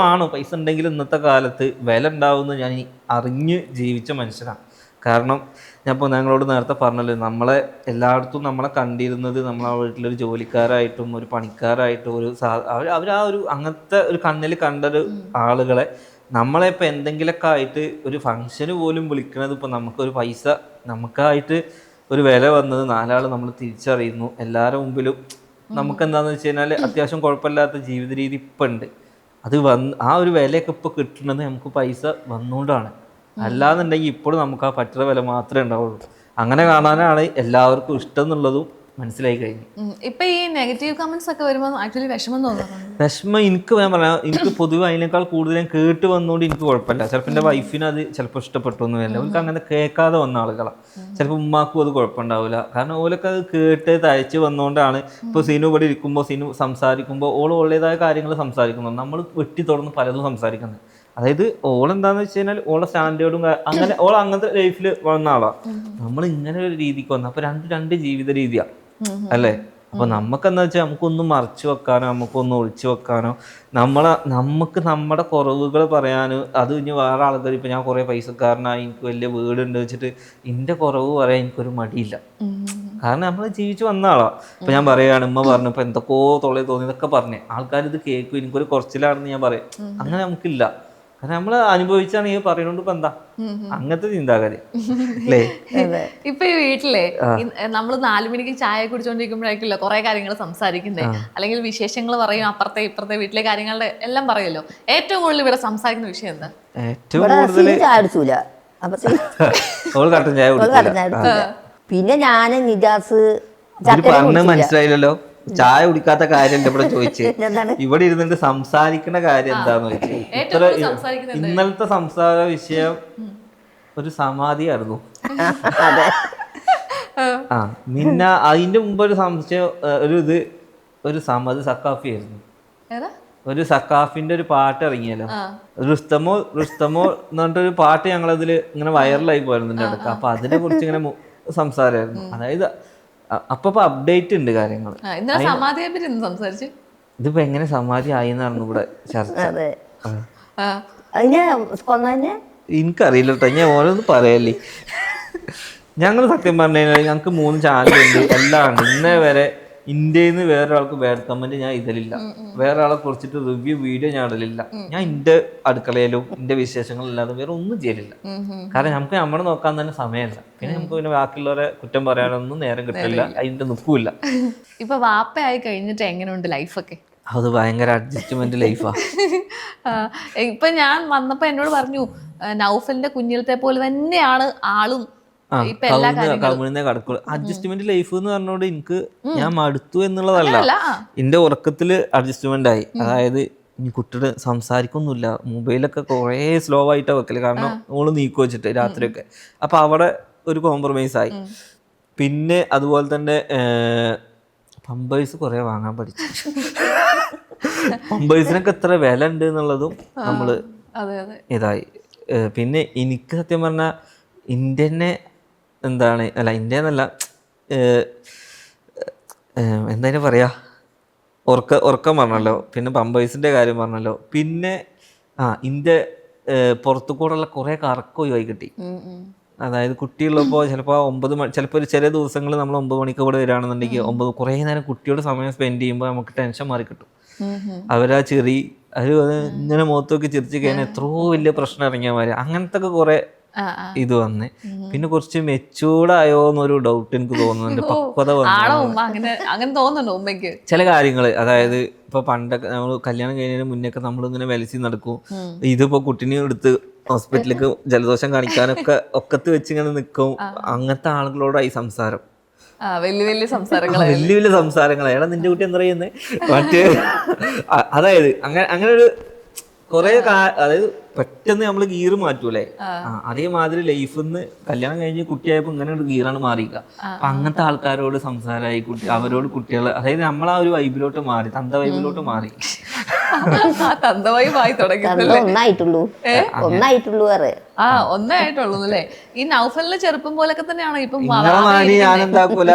വേണം. പൈസ ഉണ്ടെങ്കിൽ ഇന്നത്തെ കാലത്ത് വില ഉണ്ടാവുമെന്ന് ഞാൻ അറിഞ്ഞ് ജീവിച്ച മനുഷ്യനാണ്. കാരണം ഞാൻ ഇപ്പോൾ ഞങ്ങളോട് നേരത്തെ പറഞ്ഞല്ലോ, നമ്മളെ എല്ലായിടത്തും നമ്മളെ കണ്ടിരുന്നത് നമ്മളെ വീട്ടിലൊരു ജോലിക്കാരായിട്ടും ഒരു പണിക്കാരായിട്ടും അവർ ആ ഒരു അങ്ങനത്തെ ഒരു കണ്ണിൽ കണ്ടൊരു ആളുകളെ നമ്മളെ ഇപ്പം എന്തെങ്കിലുമൊക്കെ ആയിട്ട് ഒരു ഫംഗ്ഷന് പോലും വിളിക്കുന്നത് ഇപ്പം നമുക്കൊരു പൈസ നമുക്കായിട്ട് ഒരു വില വന്നത് 4 ആൾ നമ്മൾ തിരിച്ചറിയുന്നു. എല്ലാവരുടെ മുമ്പിലും നമുക്ക് എന്താണെന്ന് വെച്ച് കഴിഞ്ഞാൽ അത്യാവശ്യം കുഴപ്പമില്ലാത്ത ജീവിത രീതി ഇപ്പം ഉണ്ട്. അത് ആ ഒരു വിലയൊക്കെ ഇപ്പോൾ കിട്ടുന്നത് നമുക്ക് പൈസ വന്നുകൊണ്ടാണ്. അല്ലാന്നുണ്ടെങ്കിൽ ഇപ്പോഴും നമുക്ക് ആ പറ്റുന്ന വില മാത്രമേ ഉണ്ടാവുള്ളൂ. അങ്ങനെ കാണാനാണ് എല്ലാവർക്കും ഇഷ്ടം എന്നുള്ളതും മനസ്സിലായി കഴിഞ്ഞു. ഇപ്പൊ ഈ നെഗറ്റീവ് കമന്റ്സ് ഒക്കെ വരുമ്പോൾ ആക്ച്വലി വിഷമം തോന്നുന്നു. വിഷമം എനിക്ക് ഞാൻ പറയാം, എനിക്ക് പൊതുവെ അതിനേക്കാൾ കൂടുതൽ ഞാൻ കേട്ട് വന്നുകൊണ്ട് എനിക്ക് കുഴപ്പമില്ല. ചിലപ്പോൾ എൻ്റെ വൈഫിന് അത് ചിലപ്പോൾ ഇഷ്ടപ്പെട്ടൊന്നും വരില്ല. അവർക്ക് അങ്ങനെ കേൾക്കാതെ വന്ന ആളുകളാണ്. ചിലപ്പോൾ ഉമ്മാക്കും അത് കുഴപ്പമുണ്ടാവില്ല. കാരണം ഓലൊക്കെ അത് കേട്ട് തയ്ച്ച് വന്നുകൊണ്ടാണ്. ഇപ്പോൾ സീനു ഇവിടെ ഇരിക്കുമ്പോൾ സീനു സംസാരിക്കുമ്പോൾ ഓളേതായ കാര്യങ്ങൾ സംസാരിക്കുന്നുണ്ട്, നമ്മൾ വെട്ടി തുറന്ന് പലതും സംസാരിക്കുന്നത്. അതായത് ഓളെന്താന്ന് വെച്ച് കഴിഞ്ഞാൽ ഓളെ സ്റ്റാൻഡേർഡും അങ്ങനെ അങ്ങനത്തെ ലൈഫിൽ വന്ന ആളാണ്. നമ്മൾ ഇങ്ങനെ ഒരു രീതിക്ക് വന്ന അപ്പൊ രണ്ട് ജീവിത രീതിയാണ്. അല്ലേ? അപ്പൊ നമുക്കെന്താ വെച്ചാൽ നമുക്കൊന്നും മറച്ചു വെക്കാനോ നമുക്കൊന്നും ഒളിച്ചു വെക്കാനോ നമുക്ക് നമ്മുടെ കുറവുകൾ പറയാനോ അത് ഇനി വേറെ ആൾക്കാർ ഇപ്പൊ ഞാൻ കുറെ പൈസക്കാരനായി എനിക്ക് വലിയ വീടുണ്ട് വെച്ചിട്ട് എൻ്റെ കുറവ് പറയാൻ എനിക്കൊരു മടിയില്ല. കാരണം നമ്മൾ ജീവിച്ചു വന്ന ആളാണ്. ഇപ്പൊ ഞാൻ പറയുകയാണ്, ഉമ്മ പറഞ്ഞു ഇപ്പൊ എന്തൊക്കെയോ തൊള്ളേ തോന്നി ഇതൊക്കെ പറഞ്ഞേ ആൾക്കാർ ഇത് കേൾക്കും, എനിക്കൊരു കുറച്ചിലാണെന്ന് ഞാൻ പറയും. അങ്ങനെ നമുക്കില്ല. കാരണം നമ്മള് അനുഭവിച്ചാണ് ഈ പറയുന്നോണ്ട് ഇപ്പൊ എന്താ അങ്ങനത്തെ ചിന്താഗതി അല്ലേ? ഇപ്പൊ ഈ വീട്ടിലെ നമ്മള് 4 മണിക്ക് ചായ കുടിച്ചോണ്ടിരിക്കുമ്പോഴായിരിക്കില്ല കുറെ കാര്യങ്ങൾ സംസാരിക്കുന്നത്, അല്ലെങ്കിൽ വിശേഷങ്ങൾ പറയും, അപ്പുറത്തെ ഇപ്പുറത്തെ വീട്ടിലെ കാര്യങ്ങളുടെ എല്ലാം പറയുമല്ലോ. ഏറ്റവും കൂടുതൽ ഇവിടെ സംസാരിക്കുന്ന വിഷയം എന്താ? ഏറ്റവും കൂടുതൽ പിന്നെ ഞാന് നിജാസ് മനസ്സിലായില്ലല്ലോ. ചായ കുടിക്കാത്ത കാര്യമല്ല ഇവിടെ ചോദിച്ചത്. ഇവിടെ ഇരുന്നിട്ട് സംസാരിക്കുന്ന കാര്യം എന്താന്ന് വെച്ചാൽ ഇത്ര ഇന്നലത്തെ സംസാര വിഷയം ഒരു സമാധിയായിരുന്നു. ആ പിന്നെ അതിന്റെ മുമ്പ് ഒരു സംശയം ഒരു സമാധി സക്കാഫി ആയിരുന്നു. ഒരു സക്കാഫിന്റെ ഒരു പാട്ട് ഇറങ്ങിയല്ലോ, റുസ്തമോ എന്ന് പറഞ്ഞിട്ടൊരു പാട്ട് ഞങ്ങളതില് ഇങ്ങനെ വൈറലായി പോയിരുന്നുണ്ട് ഇടയ്ക്ക്. അപ്പൊ അതിനെ കുറിച്ച് ഇങ്ങനെ സംസാരമായിരുന്നു. അതായത് അപ്പൊ അപ്ഡേറ്റ് ഉണ്ട് കാര്യങ്ങൾ. ഇതിപ്പോ എങ്ങനെ സമാധി ആയി എന്നാണ് ഇവിടെ ചർച്ച. എനിക്കറിയില്ല കേട്ടോ, ഞാൻ ഓരോന്ന് പറയല്ലേ. ഞങ്ങൾ സത്യം പറഞ്ഞു കഴിഞ്ഞാൽ ഞങ്ങൾക്ക് 3 ചാനലുണ്ട്, എല്ലാം ഉണ്ട്. ഇന്നേ വരെ ഇന്ത്യയിൽ നിന്ന് വേറൊരാൾക്ക് ബാഡ് കമന്റ് ഞാൻ ഇതിലില്ല, വേറെ ആളെ കുറിച്ചിട്ട് റിവ്യൂ വീഡിയോ ഞാൻ ഇടലില്ല. ഞാൻ എന്റെ അടുക്കളയിലും എന്റെ വിശേഷങ്ങളില്ലാതെ വേറെ ഒന്നും ചെയ്യലില്ല. കാരണം നമുക്ക് നമ്മളെ നോക്കാൻ തന്നെ സമയമല്ല. പിന്നെ നമുക്ക് പിന്നെ ബാക്കിയുള്ളവരെ കുറ്റം പറയാനൊന്നും നേരം കിട്ടില്ല, അതിന്റെ നിൽക്കൂല. ഇപ്പൊ വാപ്പയായി കഴിഞ്ഞിട്ട് എങ്ങനെയുണ്ട് ലൈഫൊക്കെ? അത് ഭയങ്കര അഡ്ജസ്റ്റ്മെന്റ് ലൈഫാ. ഇപ്പൊ ഞാൻ വന്നപ്പോ എന്നോട് പറഞ്ഞു നൗഫലിന്റെ കുഞ്ഞിലത്തെ പോലെ തന്നെയാണ് ആളും. അഡ്ജസ്റ്റ്മെന്റ് ലൈഫ് എന്ന് പറഞ്ഞോണ്ട് എനിക്ക് ഞാൻ മടുത്തു എന്നുള്ളതല്ല, എന്റെ ഉറക്കത്തില് അഡ്ജസ്റ്റ്മെന്റ് ആയി. അതായത് ഇനി കുട്ടിയുടെ സംസാരിക്കൊന്നുമില്ല, മൊബൈലൊക്കെ കുറേ സ്ലോ ആയിട്ടാ വെക്കല്, കാരണം ഓള് നീക്കി വെച്ചിട്ട് രാത്രിയൊക്കെ. അപ്പൊ അവിടെ ഒരു കോംപ്രമൈസ് ആയി. പിന്നെ അതുപോലെ തന്നെ പമ്പേഴ്സ് കുറെ വാങ്ങാൻ പഠിച്ചു. പമ്പേഴ്സിനൊക്കെ എത്ര വില ഉണ്ട് എന്നുള്ളതും നമ്മള് ഇതായി. പിന്നെ എനിക്ക് സത്യം പറഞ്ഞാൽ ഇന്ത്യനെ എന്താണ് ഇന്ത്യ എന്നല്ല, എന്തായാലും പറയാ, ഉറക്കം പറഞ്ഞല്ലോ, പിന്നെ പമ്പേഴ്സിന്റെ കാര്യം പറഞ്ഞല്ലോ, പിന്നെ ഇന്ത്യ പുറത്തു കൂടെയുള്ള കുറെ കറക്കം ഒഴിവായി കിട്ടി. അതായത് കുട്ടിയുള്ളപ്പോൾ ചിലപ്പോൾ 9 മണി, ചിലപ്പോൾ ഒരു ചില ദിവസങ്ങൾ നമ്മൾ 9 മണിക്ക് ഇവിടെ വരികയാണെന്നുണ്ടെങ്കിൽ കുറേ നേരം കുട്ടിയോട് സമയം സ്പെൻഡ് ചെയ്യുമ്പോൾ നമുക്ക് ടെൻഷൻ മാറി കിട്ടും. അവരാ ചെറി അത് ഇങ്ങനെ മുഖത്തൊക്കെ ചിരിച്ചു കഴിഞ്ഞാൽ എത്രയോ വലിയ പ്രശ്നം ഇറങ്ങിയാൽ മാറി. അങ്ങനത്തെ ഒക്കെ കുറെ ഇത് വന്ന് പിന്നെ കുറച്ച് മെച്ചൂർഡായോ എന്നൊരു ഡൗട്ട് എനിക്ക് തോന്നുന്നുണ്ട്. പക്വത വന്നു ചില കാര്യങ്ങള്. അതായത് ഇപ്പൊ പണ്ടൊക്കെ നമ്മൾ കല്യാണം കഴിഞ്ഞതിന് മുന്നേക്കെ നമ്മളിങ്ങനെ വലിച്ചു നടക്കും. ഇതിപ്പോ കുട്ടീനെ എടുത്ത് ഹോസ്പിറ്റലിലേക്ക് ജലദോഷം കാണിക്കാനൊക്കെ ഒക്കത്ത് വെച്ച് ഇങ്ങനെ നിൽക്കും. അങ്ങനത്തെ ആളുകളോടായി സംസാരം, വലിയ വലിയ സംസാരങ്ങൾ. എടാ നിന്റെ കുട്ടി എന്താ പറയുന്നത് മറ്റേ, അതായത് അങ്ങനെ ഒരു കുറെ അതായത് പെട്ടെന്ന് നമ്മള് ഗീറ് മാറ്റൂലേ, അതേമാതിരി ലൈഫിൽ നിന്ന് കല്യാണം കഴിഞ്ഞ് കുട്ടിയായപ്പോ ഇങ്ങനെ ഒരു ഗീറാണ് മാറിക്കുക. അപ്പൊ അങ്ങനത്തെ ആൾക്കാരോട് സംസാരമായി, അവരോട് കുട്ടികൾ, അതായത് നമ്മളാ ഒരു വൈബിലോട്ട് മാറി, തന്ത വൈബിലോട്ട് മാറി. ഒന്നായിട്ടുള്ളൂ അല്ലേ? ഈ നൗഫലിന്റെ ചെറുപ്പം പോലൊക്കെ തന്നെയാണ് ഇപ്പം. ഞാൻ എന്താക്കൂല,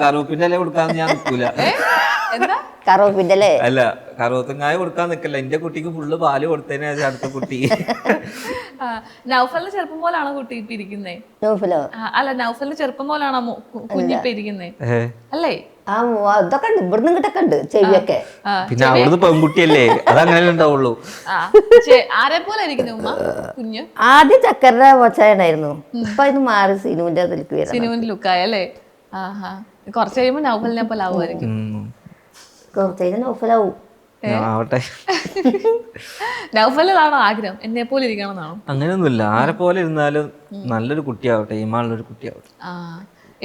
കറുപ്പിന്റെ കൊടുക്കാന്ന് ഞാൻ നിൽക്കൂല. അല്ല, കറുവത്തങ്ങായ കൊടുക്കാൻ നിക്കല്ല. എന്റെ കുട്ടിക്ക് ഫുള്ള് പാല് കൊടുത്തതിന് അടുത്ത കുട്ടി. നൗഫലിന്റെ ചെറുപ്പം പോലാണോ കുട്ടി ഇപ്പൊ ഇരിക്കുന്നേ? അല്ല, നൗഫലിന്റെ ചെറുപ്പം പോലാണോ കുഞ്ഞിപ്പ ഇരിക്കുന്നേ? അല്ലേ? അതൊക്കെ ഉണ്ട്, ഇവിടുന്ന് ഇങ്ങോട്ടൊക്കെ ഉണ്ട് ചെവിയൊക്കെ. പിന്നെ അവിടുന്ന് പെൺകുട്ടിയല്ലേ, അതങ്ങനെ ഉണ്ടാവുള്ളൂ. ആരെ പോലെ ഇരിക്കുന്നു ഉമ്മ കുഞ്ഞ്? ആദ്യം ചക്കരയുടെ ഒച്ചായിരുന്നു, ഇപ്പൊ ഇത് മാറി സിനുവിന്റെ ലുക്കായല്ലേ? കുറച്ച് കഴിയുമ്പോ നൗഫലിനെ പോലെ ആവുമായിരിക്കും. നൗഫലിനാണോ ആഗ്രഹം എന്നെ പോലെ ഇരിക്കണം എന്നാണോ? അങ്ങനെയൊന്നുമില്ല, ആരെ പോലെ ഇരുന്നാലും നല്ലൊരു കുട്ടിയാവട്ടെ, ഈമാനുള്ളൊരു കുട്ടിയാവട്ടെ.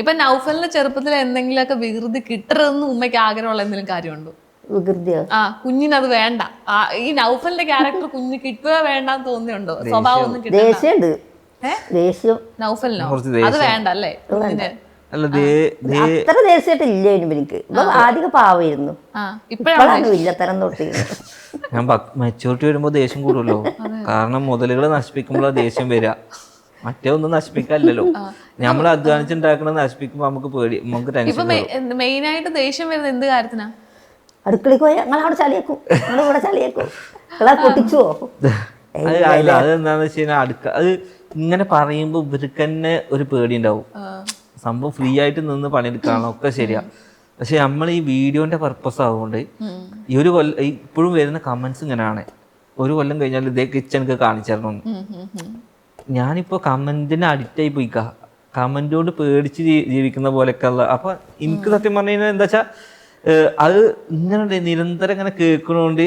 ഇപ്പൊ നൗഫലിന്റെ ചെറുപ്പത്തിൽ എന്തെങ്കിലുമൊക്കെ വികൃതി കിട്ടരുതെന്ന് ഉമ്മയ്ക്ക് ആഗ്രഹമുള്ള എന്തെങ്കിലും കാര്യമുണ്ടോ? വികൃതിയോ? കുഞ്ഞിനത് വേണ്ട, ഈ നൗഫലിന്റെ ക്യാരക്ടർ കുഞ്ഞിന് കിട്ടുക വേണ്ടെന്ന് തോന്നിയുണ്ടോ? സ്വഭാവം ഒന്നും കിട്ടും. നൗഫലിനോ അത് വേണ്ട അല്ലേ? അത്ര ദേഷ്യമായിട്ടില്ല എനിക്ക്. ആദ്യം പാവായിരുന്നു, ഇപ്പോഴാണ് ഇല്ലത്തരം തൊട്ടിരുന്നു. ഞാൻ മെച്ചൂരിറ്റി വരുമ്പോ ദേഷ്യം കൂടുമല്ലോ, കാരണം മുതലുകള് നശിപ്പിക്കുമ്പോഴാ ദേഷ്യം വരിക, മറ്റേ ഒന്നും നശിപ്പിക്കാല്ലോ. നമ്മൾ അധ്വാനിച്ചുണ്ടാക്കണ നശിപ്പിക്കുമ്പോ നമുക്ക് പേടി, നമുക്ക് ടെൻഷൻ. മെയിൻ ആയിട്ട് ദേഷ്യം വരുന്നത് എന്ത് കാര്യത്തിനാ? അടുക്കളക്ക് പോയി ഞങ്ങളവിടെ ചളിയേക്കും, നിങ്ങളിവിടെ ചളിയേക്കും, പൊട്ടിച്ചുവോ? അല്ല, അതെന്താന്ന് വെച്ച് കഴിഞ്ഞാൽ അത് ഇങ്ങനെ പറയുമ്പോ ഇവർക്ക് തന്നെ ഒരു പേടി ഉണ്ടാവും. സംഭവം ഫ്രീ ആയിട്ട് നിന്ന് പണിയെടുക്കാണോ ഒക്കെ ശരിയാ, പക്ഷെ നമ്മൾ ഈ വീഡിയോന്റെ പർപ്പസ് ആവുകൊണ്ട് ഈ ഒരു കൊല്ലം ഇപ്പോഴും വരുന്ന കമന്റ്സ് ഇങ്ങനെയാണ്, ഒരു കൊല്ലം കഴിഞ്ഞാൽ ഇതേ കിച്ചണക്ക് കാണിച്ചു തരണം. ഞാനിപ്പോ കമന്റിന് അഡിക്റ്റ് ആയി പോയിക്കാ, കമന്റോട് പേടിച്ച് ജീവിക്കുന്ന പോലെയൊക്കെ ഉള്ള. അപ്പൊ എനിക്ക് സത്യം പറഞ്ഞു കഴിഞ്ഞാൽ എന്താ വെച്ചാ അത് ഇങ്ങനെ നിരന്തരം ഇങ്ങനെ കേൾക്കണോണ്ട്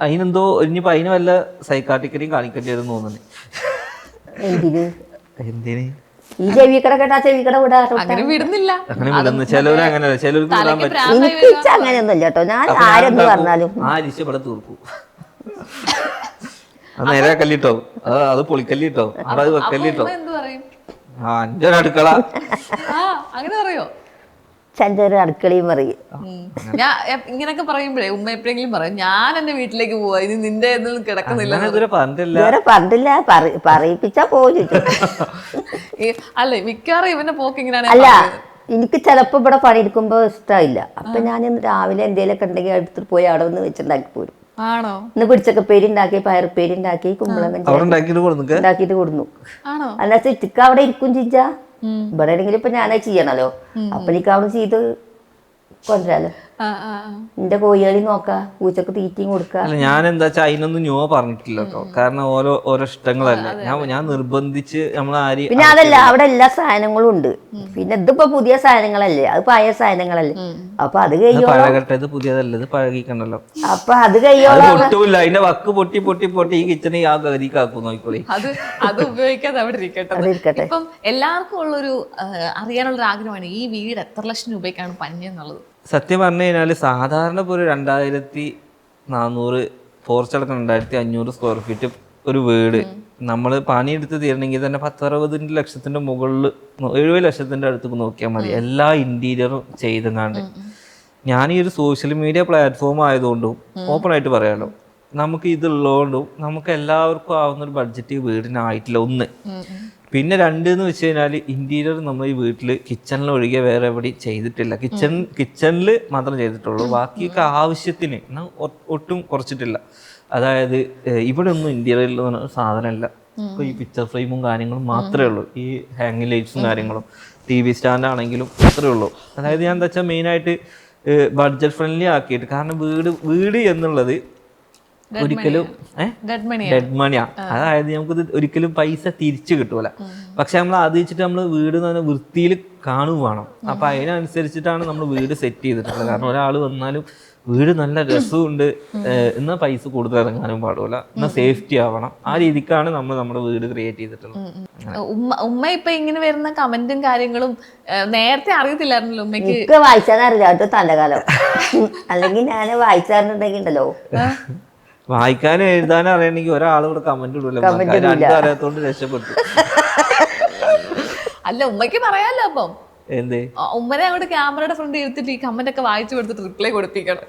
അതിനെന്തോ ഇനിയിപ്പോ അതിന് വല്ല സൈക്കാട്രിക്കലിയും കാണിക്കേണ്ടി വരും തോന്നുന്നു. എന്തിന് ഈ ചെവിക്കട കേട്ടാ ചെവിക്കട വിടാ അങ്ങനെ വിടുന്നില്ല. അങ്ങനെ വിടുന്നു. ചിലവര് അങ്ങനെയല്ല, ചിലവർക്ക് വിടാൻ തലയ്ക്ക് പറ്റും. ഭ്രാന്തായി എനിക്ക് അങ്ങനെയൊന്നും ഇല്ല കേട്ടോ. ഞാൻ ആരെന്ന് പറഞ്ഞാലും ആ അരിശ ഇവിടെ തീർക്കും. അത് നേരെ കല്ലിട്ടോ, അത് പൊളിക്കല്ലിട്ടോ, അത് വെക്കല്ലിട്ടോ. ഉമ്മ എന്ത് പറയും? അഞ്ചൊരു അടുക്കള. അങ്ങനെ പറയോ? ചെഞ്ചൊരു അടുക്കളയും പറയും. ഞാൻ ഇങ്ങനൊക്കെ പറയുമ്പോഴേ ഉമ്മ എപ്പോഴെങ്കിലും പറയും ഞാൻ എന്റെ വീട്ടിലേക്ക് പോവാ, ഇനി നിന്റെ ഒന്നും കിടക്കുന്നില്ല. ഇതുവരെ പറഞ്ഞിട്ടില്ല. ഇതുവരെ പറഞ്ഞില്ല, പറയിപ്പിച്ചാ പോലും. അല്ലെ മിക്കവാറും ഇവന്റെ പോക്ക് ഇങ്ങനെയാണ്. അല്ല, എനിക്ക് ചിലപ്പോ ഇവിടെ പണിയെടുക്കുമ്പോ ഇഷ്ടമായില്ല. അപ്പൊ ഞാൻ രാവിലെ എന്തെങ്കിലുമൊക്കെ ഉണ്ടെങ്കിൽ എടുത്തിട്ട് പോയി അവിടെ ഒന്ന് വെച്ചുണ്ടാക്കി പോരും. ആണോ? ഇന്ന് പിടിച്ചക്കപ്പേരി ഉണ്ടാക്കി, പയറുപ്പേരി ഉണ്ടാക്കി, കുമ്പളങ്ങ ഉണ്ടാക്കിയിട്ട് കൊടുന്നു. അല്ല ചിക്ക അവിടെ ഇരിക്കും ചിഞ്ചാ. ഇവിടെ ആണെങ്കിലും ഇപ്പൊ ഞാനത് ചെയ്യണല്ലോ. അപ്പൊ എനിക്ക് അവിടെ ചെയ്ത് കൊണ്ടുവരാലോ. എന്റെ കോഴികളി നോക്കാ, പൂച്ചക്ക് തീറ്റയും കൊടുക്കാ. ഞാൻ എന്താ വെച്ചാൽ അതിനൊന്നും ന്യൂ പറഞ്ഞിട്ടില്ല കേട്ടോ. കാരണം ഓരോ ഇഷ്ടങ്ങളല്ലേ. ഞാൻ നിർബന്ധിച്ച് നമ്മളാരി. പിന്നെ അതല്ല, അവിടെ എല്ലാ സാധനങ്ങളും ഉണ്ട്. പിന്നെ ഇതിപ്പോ പുതിയ സാധനങ്ങളല്ലേ, അത് പഴയ സാധനങ്ങളല്ലേ. അപ്പൊ അത് പഴകട്ടെ, ഇത് പുതിയതല്ല, ഇത് പഴകിക്കണ്ടല്ലോ. അപ്പൊ അത് കഴിയോളം പൊട്ടൂല്ല, അതിന്റെ വക്ക് പൊട്ടി പൊട്ടി പൊട്ടി ഈ കിച്ചണിൽ ആ ഗതിക്കാക്കും നോക്കിക്കോളി. അത് ഉപയോഗിക്കാതെ അവിടെ ഇരിക്കട്ടെ. ഇപ്പം എല്ലാവർക്കും ഉള്ളൊരു അറിയാനുള്ളൊരു ആഗ്രഹമാണ് ഈ വീട് എത്ര ലക്ഷം രൂപയ്ക്കാണ് പണിഞ്ഞെന്നുള്ളത്. സത്യം പറഞ്ഞു കഴിഞ്ഞാൽ സാധാരണ ഇപ്പോൾ ഒരു 2400 പോർച്ചടക്കം 2500 സ്ക്വയർ ഫീറ്റ് ഒരു വീട് നമ്മൾ പണിയെടുത്ത് തീരണമെങ്കിൽ തന്നെ 10-60 ലക്ഷത്തിന്റെ മുകളിൽ 70 ലക്ഷത്തിന്റെ അടുത്ത് നോക്കിയാൽ മതി. എല്ലാ ഇന്റീരിയറും ചെയ്തെങ്ങാണ്ട്. ഞാൻ ഈ ഒരു സോഷ്യൽ മീഡിയ പ്ലാറ്റ്ഫോം ആയതുകൊണ്ടും ഓപ്പൺ ആയിട്ട് പറയാലോ, നമുക്ക് ഇതുള്ളതുകൊണ്ടും നമുക്ക് എല്ലാവർക്കും ആവുന്ന ഒരു ബഡ്ജറ്റ് വീടിനായിട്ടില്ല. ഒന്ന്. പിന്നെ രണ്ടെന്ന് വെച്ച് കഴിഞ്ഞാൽ ഇന്റീരിയർ നമ്മൾ ഈ വീട്ടിൽ കിച്ചണിൽ ഒഴികെ വേറെ എവിടെയും ചെയ്തിട്ടില്ല. കിച്ചണിൽ മാത്രം ചെയ്തിട്ടുള്ളൂ. ബാക്കിയൊക്കെ ആവശ്യത്തിന് ഒട്ടും കുറച്ചിട്ടില്ല. അതായത് ഇവിടെ ഒന്നും ഇന്റീരിയറിൽ സാധനമില്ല. ഇപ്പൊ ഈ പിക്ചർ ഫ്രെയിമും കാര്യങ്ങളും മാത്രമേ ഉള്ളൂ. ഈ ഹാങ്ങിങ് ലൈറ്റ്സും കാര്യങ്ങളും TV സ്റ്റാൻഡ് ആണെങ്കിലും അത്രേ ഉള്ളൂ. അതായത് ഞാൻ എന്താ വെച്ചാൽ മെയിനായിട്ട് ബഡ്ജറ്റ് ഫ്രണ്ട്ലി ആക്കിയിട്ട്. കാരണം വീട് എന്നുള്ളത് ഒരിക്കലും ഡെഡ് മണിയാ. അതായത് നമുക്കിത് ഒരിക്കലും പൈസ തിരിച്ചു കിട്ടൂല. പക്ഷെ നമ്മൾ അത് വെച്ചിട്ട് നമ്മൾ വീട് വൃത്തിയിൽ കാണും വേണം. അപ്പൊ അതിനനുസരിച്ചിട്ടാണ് നമ്മൾ വീട് സെറ്റ് ചെയ്തിട്ടുള്ളത്. കാരണം ഒരാൾ വന്നാലും വീട് നല്ല രസമുണ്ട് എന്നാൽ പൈസ കൂടുതൽ ഇറങ്ങാനും പാടില്ല, എന്നാൽ സേഫ്റ്റി ആവണം. ആ രീതിക്കാണ് നമ്മൾ നമ്മുടെ വീട് ക്രിയേറ്റ് ചെയ്തിട്ടുള്ളത്. ഉമ്മ ഇപ്പൊ ഇങ്ങനെ വരുന്ന കമന്റും കാര്യങ്ങളും നേരത്തെ അറിയത്തില്ലായിരുന്നല്ലോ ഉമ്മയ്ക്ക്? വായിച്ചാൽ അറിയാം തലകാലം. അല്ലെങ്കിൽ ഞാൻ വായിച്ചാറുണ്ടെങ്കിൽ ഉണ്ടല്ലോ, വായിക്കാനും എഴുതാനും അറിയണമെങ്കിൽ ഒരാൾ ഇവിടെ കമന്റ് ഇടൂല. രണ്ടും അറിയാത്തോണ്ട് രക്ഷപ്പെട്ടു. അല്ല ഉമ്മയ്ക്ക് പറയാലോ അപ്പം. എന്തേ? ഉമ്മനെ അങ്ങോട്ട് ക്യാമറയുടെ ഫ്രണ്ട് ഇരുത്തിട്ട് ഈ കമന്റ് ഒക്കെ വായിച്ചു കൊടുത്തിട്ട് റിപ്ലൈ കൊടുപ്പിക്കണം.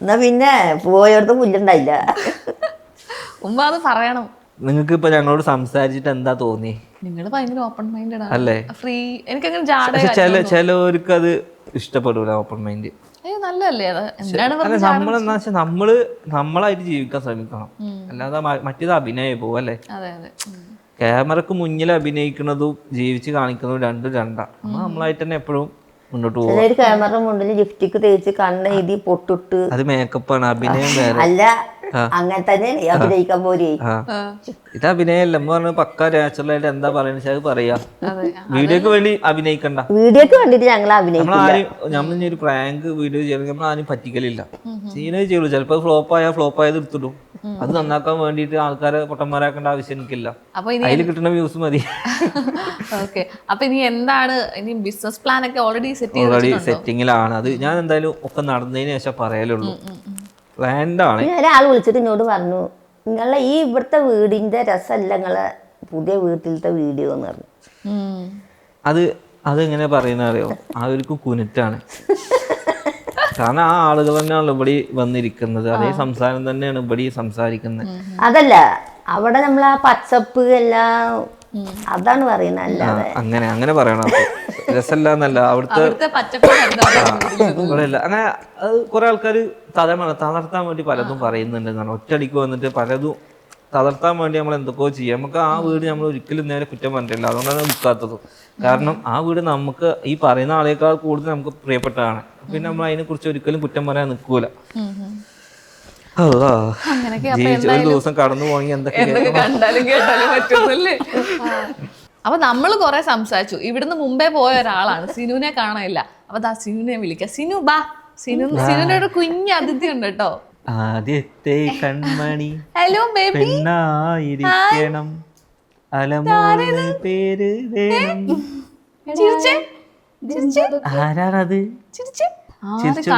എന്നാ പിന്നെ പോയടുത്ത് പുല്ലുണ്ടായില്ല. ഉമ്മ അത് പറയണം. നിങ്ങൾക്ക് ഇപ്പൊ ഞങ്ങളോട് സംസാരിച്ചിട്ട് എന്താ തോന്നി? നിങ്ങൾ ഭയങ്കര ഓപ്പൺ മൈൻഡഡ് അല്ലേ? ഫ്രീ. എനിക്കങ്ങനെ ചിലവർക്ക് അത് ഇഷ്ടപ്പെടൂല ഓപ്പൺ മൈൻഡ്. അയ്യോ നല്ലല്ലേ അത്. നമ്മളെന്താ വെച്ചാൽ നമ്മളായിട്ട് ജീവിക്കാൻ ശ്രമിക്കണം. അല്ലാതെ മറ്റേത് അഭിനയം പോവും അല്ലേ? ക്യാമറക്ക് മുന്നിൽ അഭിനയിക്കുന്നതും ജീവിച്ച് കാണിക്കുന്നതും രണ്ടാ. നമ്മളായിട്ട് തന്നെ എപ്പോഴും മുന്നോട്ട് പോകും. ക്യാമറ മുന്നിൽ ലിപ്സ്റ്റിക് തേച്ച് കണ്ണ് എഴുതി പൊട്ടിട്ട് അത് മേക്കപ്പാണ്. അഭിനയം വേറെ. അല്ല അങ്ങനെ തന്നെ അഭിനയിക്കാൻ പോലെ. ഇത് അഭിനയല്ല. പറഞ്ഞ പക്ക നാച്ചുറൽ ആയിട്ട് എന്താ പറയുന്നത് അത് പറയാ. വീഡിയോക്ക് വേണ്ടി അഭിനയിക്കണ്ട. വീഡിയോക്ക് വേണ്ടിട്ട് ഞങ്ങൾ നമ്മൾ ഒരു പ്രാങ്ക് വീഡിയോ ചെയ്യണമെങ്കിൽ നമ്മൾ ആരും പറ്റിക്കലില്ല. ചെയ്യുന്നത് ചെയ്യുള്ളൂ. ചിലപ്പോൾ ഫ്ലോപ്പായത് എടുത്തിടും. അത് നന്നാക്കാൻ വേണ്ടിട്ട് ആൾക്കാരെ പൊട്ടന്മാരാക്കേണ്ട ആവശ്യം എനിക്കില്ല. അതിൽ കിട്ടുന്ന വ്യൂസ് മതി. അപ്പൊ ഇനി എന്താണ് ഇനി ബിസിനസ് പ്ലാൻ ഒക്കെ ഓൾറെഡി സെറ്റിങ്ങിലാണ്. അത് ഞാൻ എന്തായാലും ഒക്കെ നടന്നതിന് ശേഷം പറയലുള്ളൂ. പ്ലാൻഡാണ്. ഒരാൾ വിളിച്ചിട്ട് എന്നോട് പറഞ്ഞു, നിങ്ങളെ ഈ ഇവിടുത്തെ വീടിന്റെ രസമല്ല നിങ്ങളെ പുതിയ വീട്ടിലത്തെ വീഡിയോ എന്ന് പറഞ്ഞു. അതെങ്ങനെ പറയുന്ന അറിയോ? അവർക്ക് കുനിറ്റാണ്. കാരണം ആ ആളുകൾ തന്നെയാണ് ഇവിടെ വന്നിരിക്കുന്നത്. അതേ സംസാരം തന്നെയാണ് ഇവിടെ സംസാരിക്കുന്നത്. അതല്ല അവിടെ നമ്മൾ ആ പച്ചപ്പ് എല്ലാം അതാണ് പറയുന്നത്. അല്ലാതെ അങ്ങനെ പറയണം. രസമല്ല അവിടുത്തെ ഇവിടെ അങ്ങനെ അത് കുറെ ആൾക്കാർ തളർത്താൻ വേണ്ടി പലതും പറയുന്നുണ്ടെന്നാണ്. ഒറ്റയടിക്ക് വന്നിട്ട് പലതും തളർത്താൻ വേണ്ടി നമ്മൾ എന്തൊക്കെയോ ചെയ്യാം. നമുക്ക് ആ വീട് നമ്മൾ ഒരിക്കലും നേരെ കുറ്റം പറഞ്ഞിട്ടില്ല. അതുകൊണ്ടാണ് വിൽക്കാത്തത്. കാരണം ആ വീട് നമുക്ക് ഈ പറയുന്ന ആളേക്കാൾ കൂടുതൽ നമുക്ക് പ്രിയപ്പെട്ടതാണ്. പിന്നെ നമ്മൾ അതിനെ കുറിച്ച് ഒരിക്കലും കുറ്റം പറയാൻ നിൽക്കൂല. ഒരു ദിവസം കടന്നു പോയി എന്തൊക്കെ കണ്ടാലും കേട്ടാലും പറ്റുന്നല്ലേ. അപ്പൊ നമ്മൾ കുറെ സംസാരിച്ചു. ഇവിടുന്ന് മുമ്പേ പോയ ഒരാളാണ്. സിനുവിനെ കാണാനില്ല. അപ്പൊ സിനുവിനെ വിളിക്കാം. സിനു ബാ. സിനുവിന്റെ ഒരു കുഞ്ഞ് അതിഥി ഉണ്ട് കേട്ടോ. ആദ്യത്തെ കൺമണി ഹലോ ബേബി. അലമോള് പേര് വേണം. ചിരിച്ചേ ആരാണത്?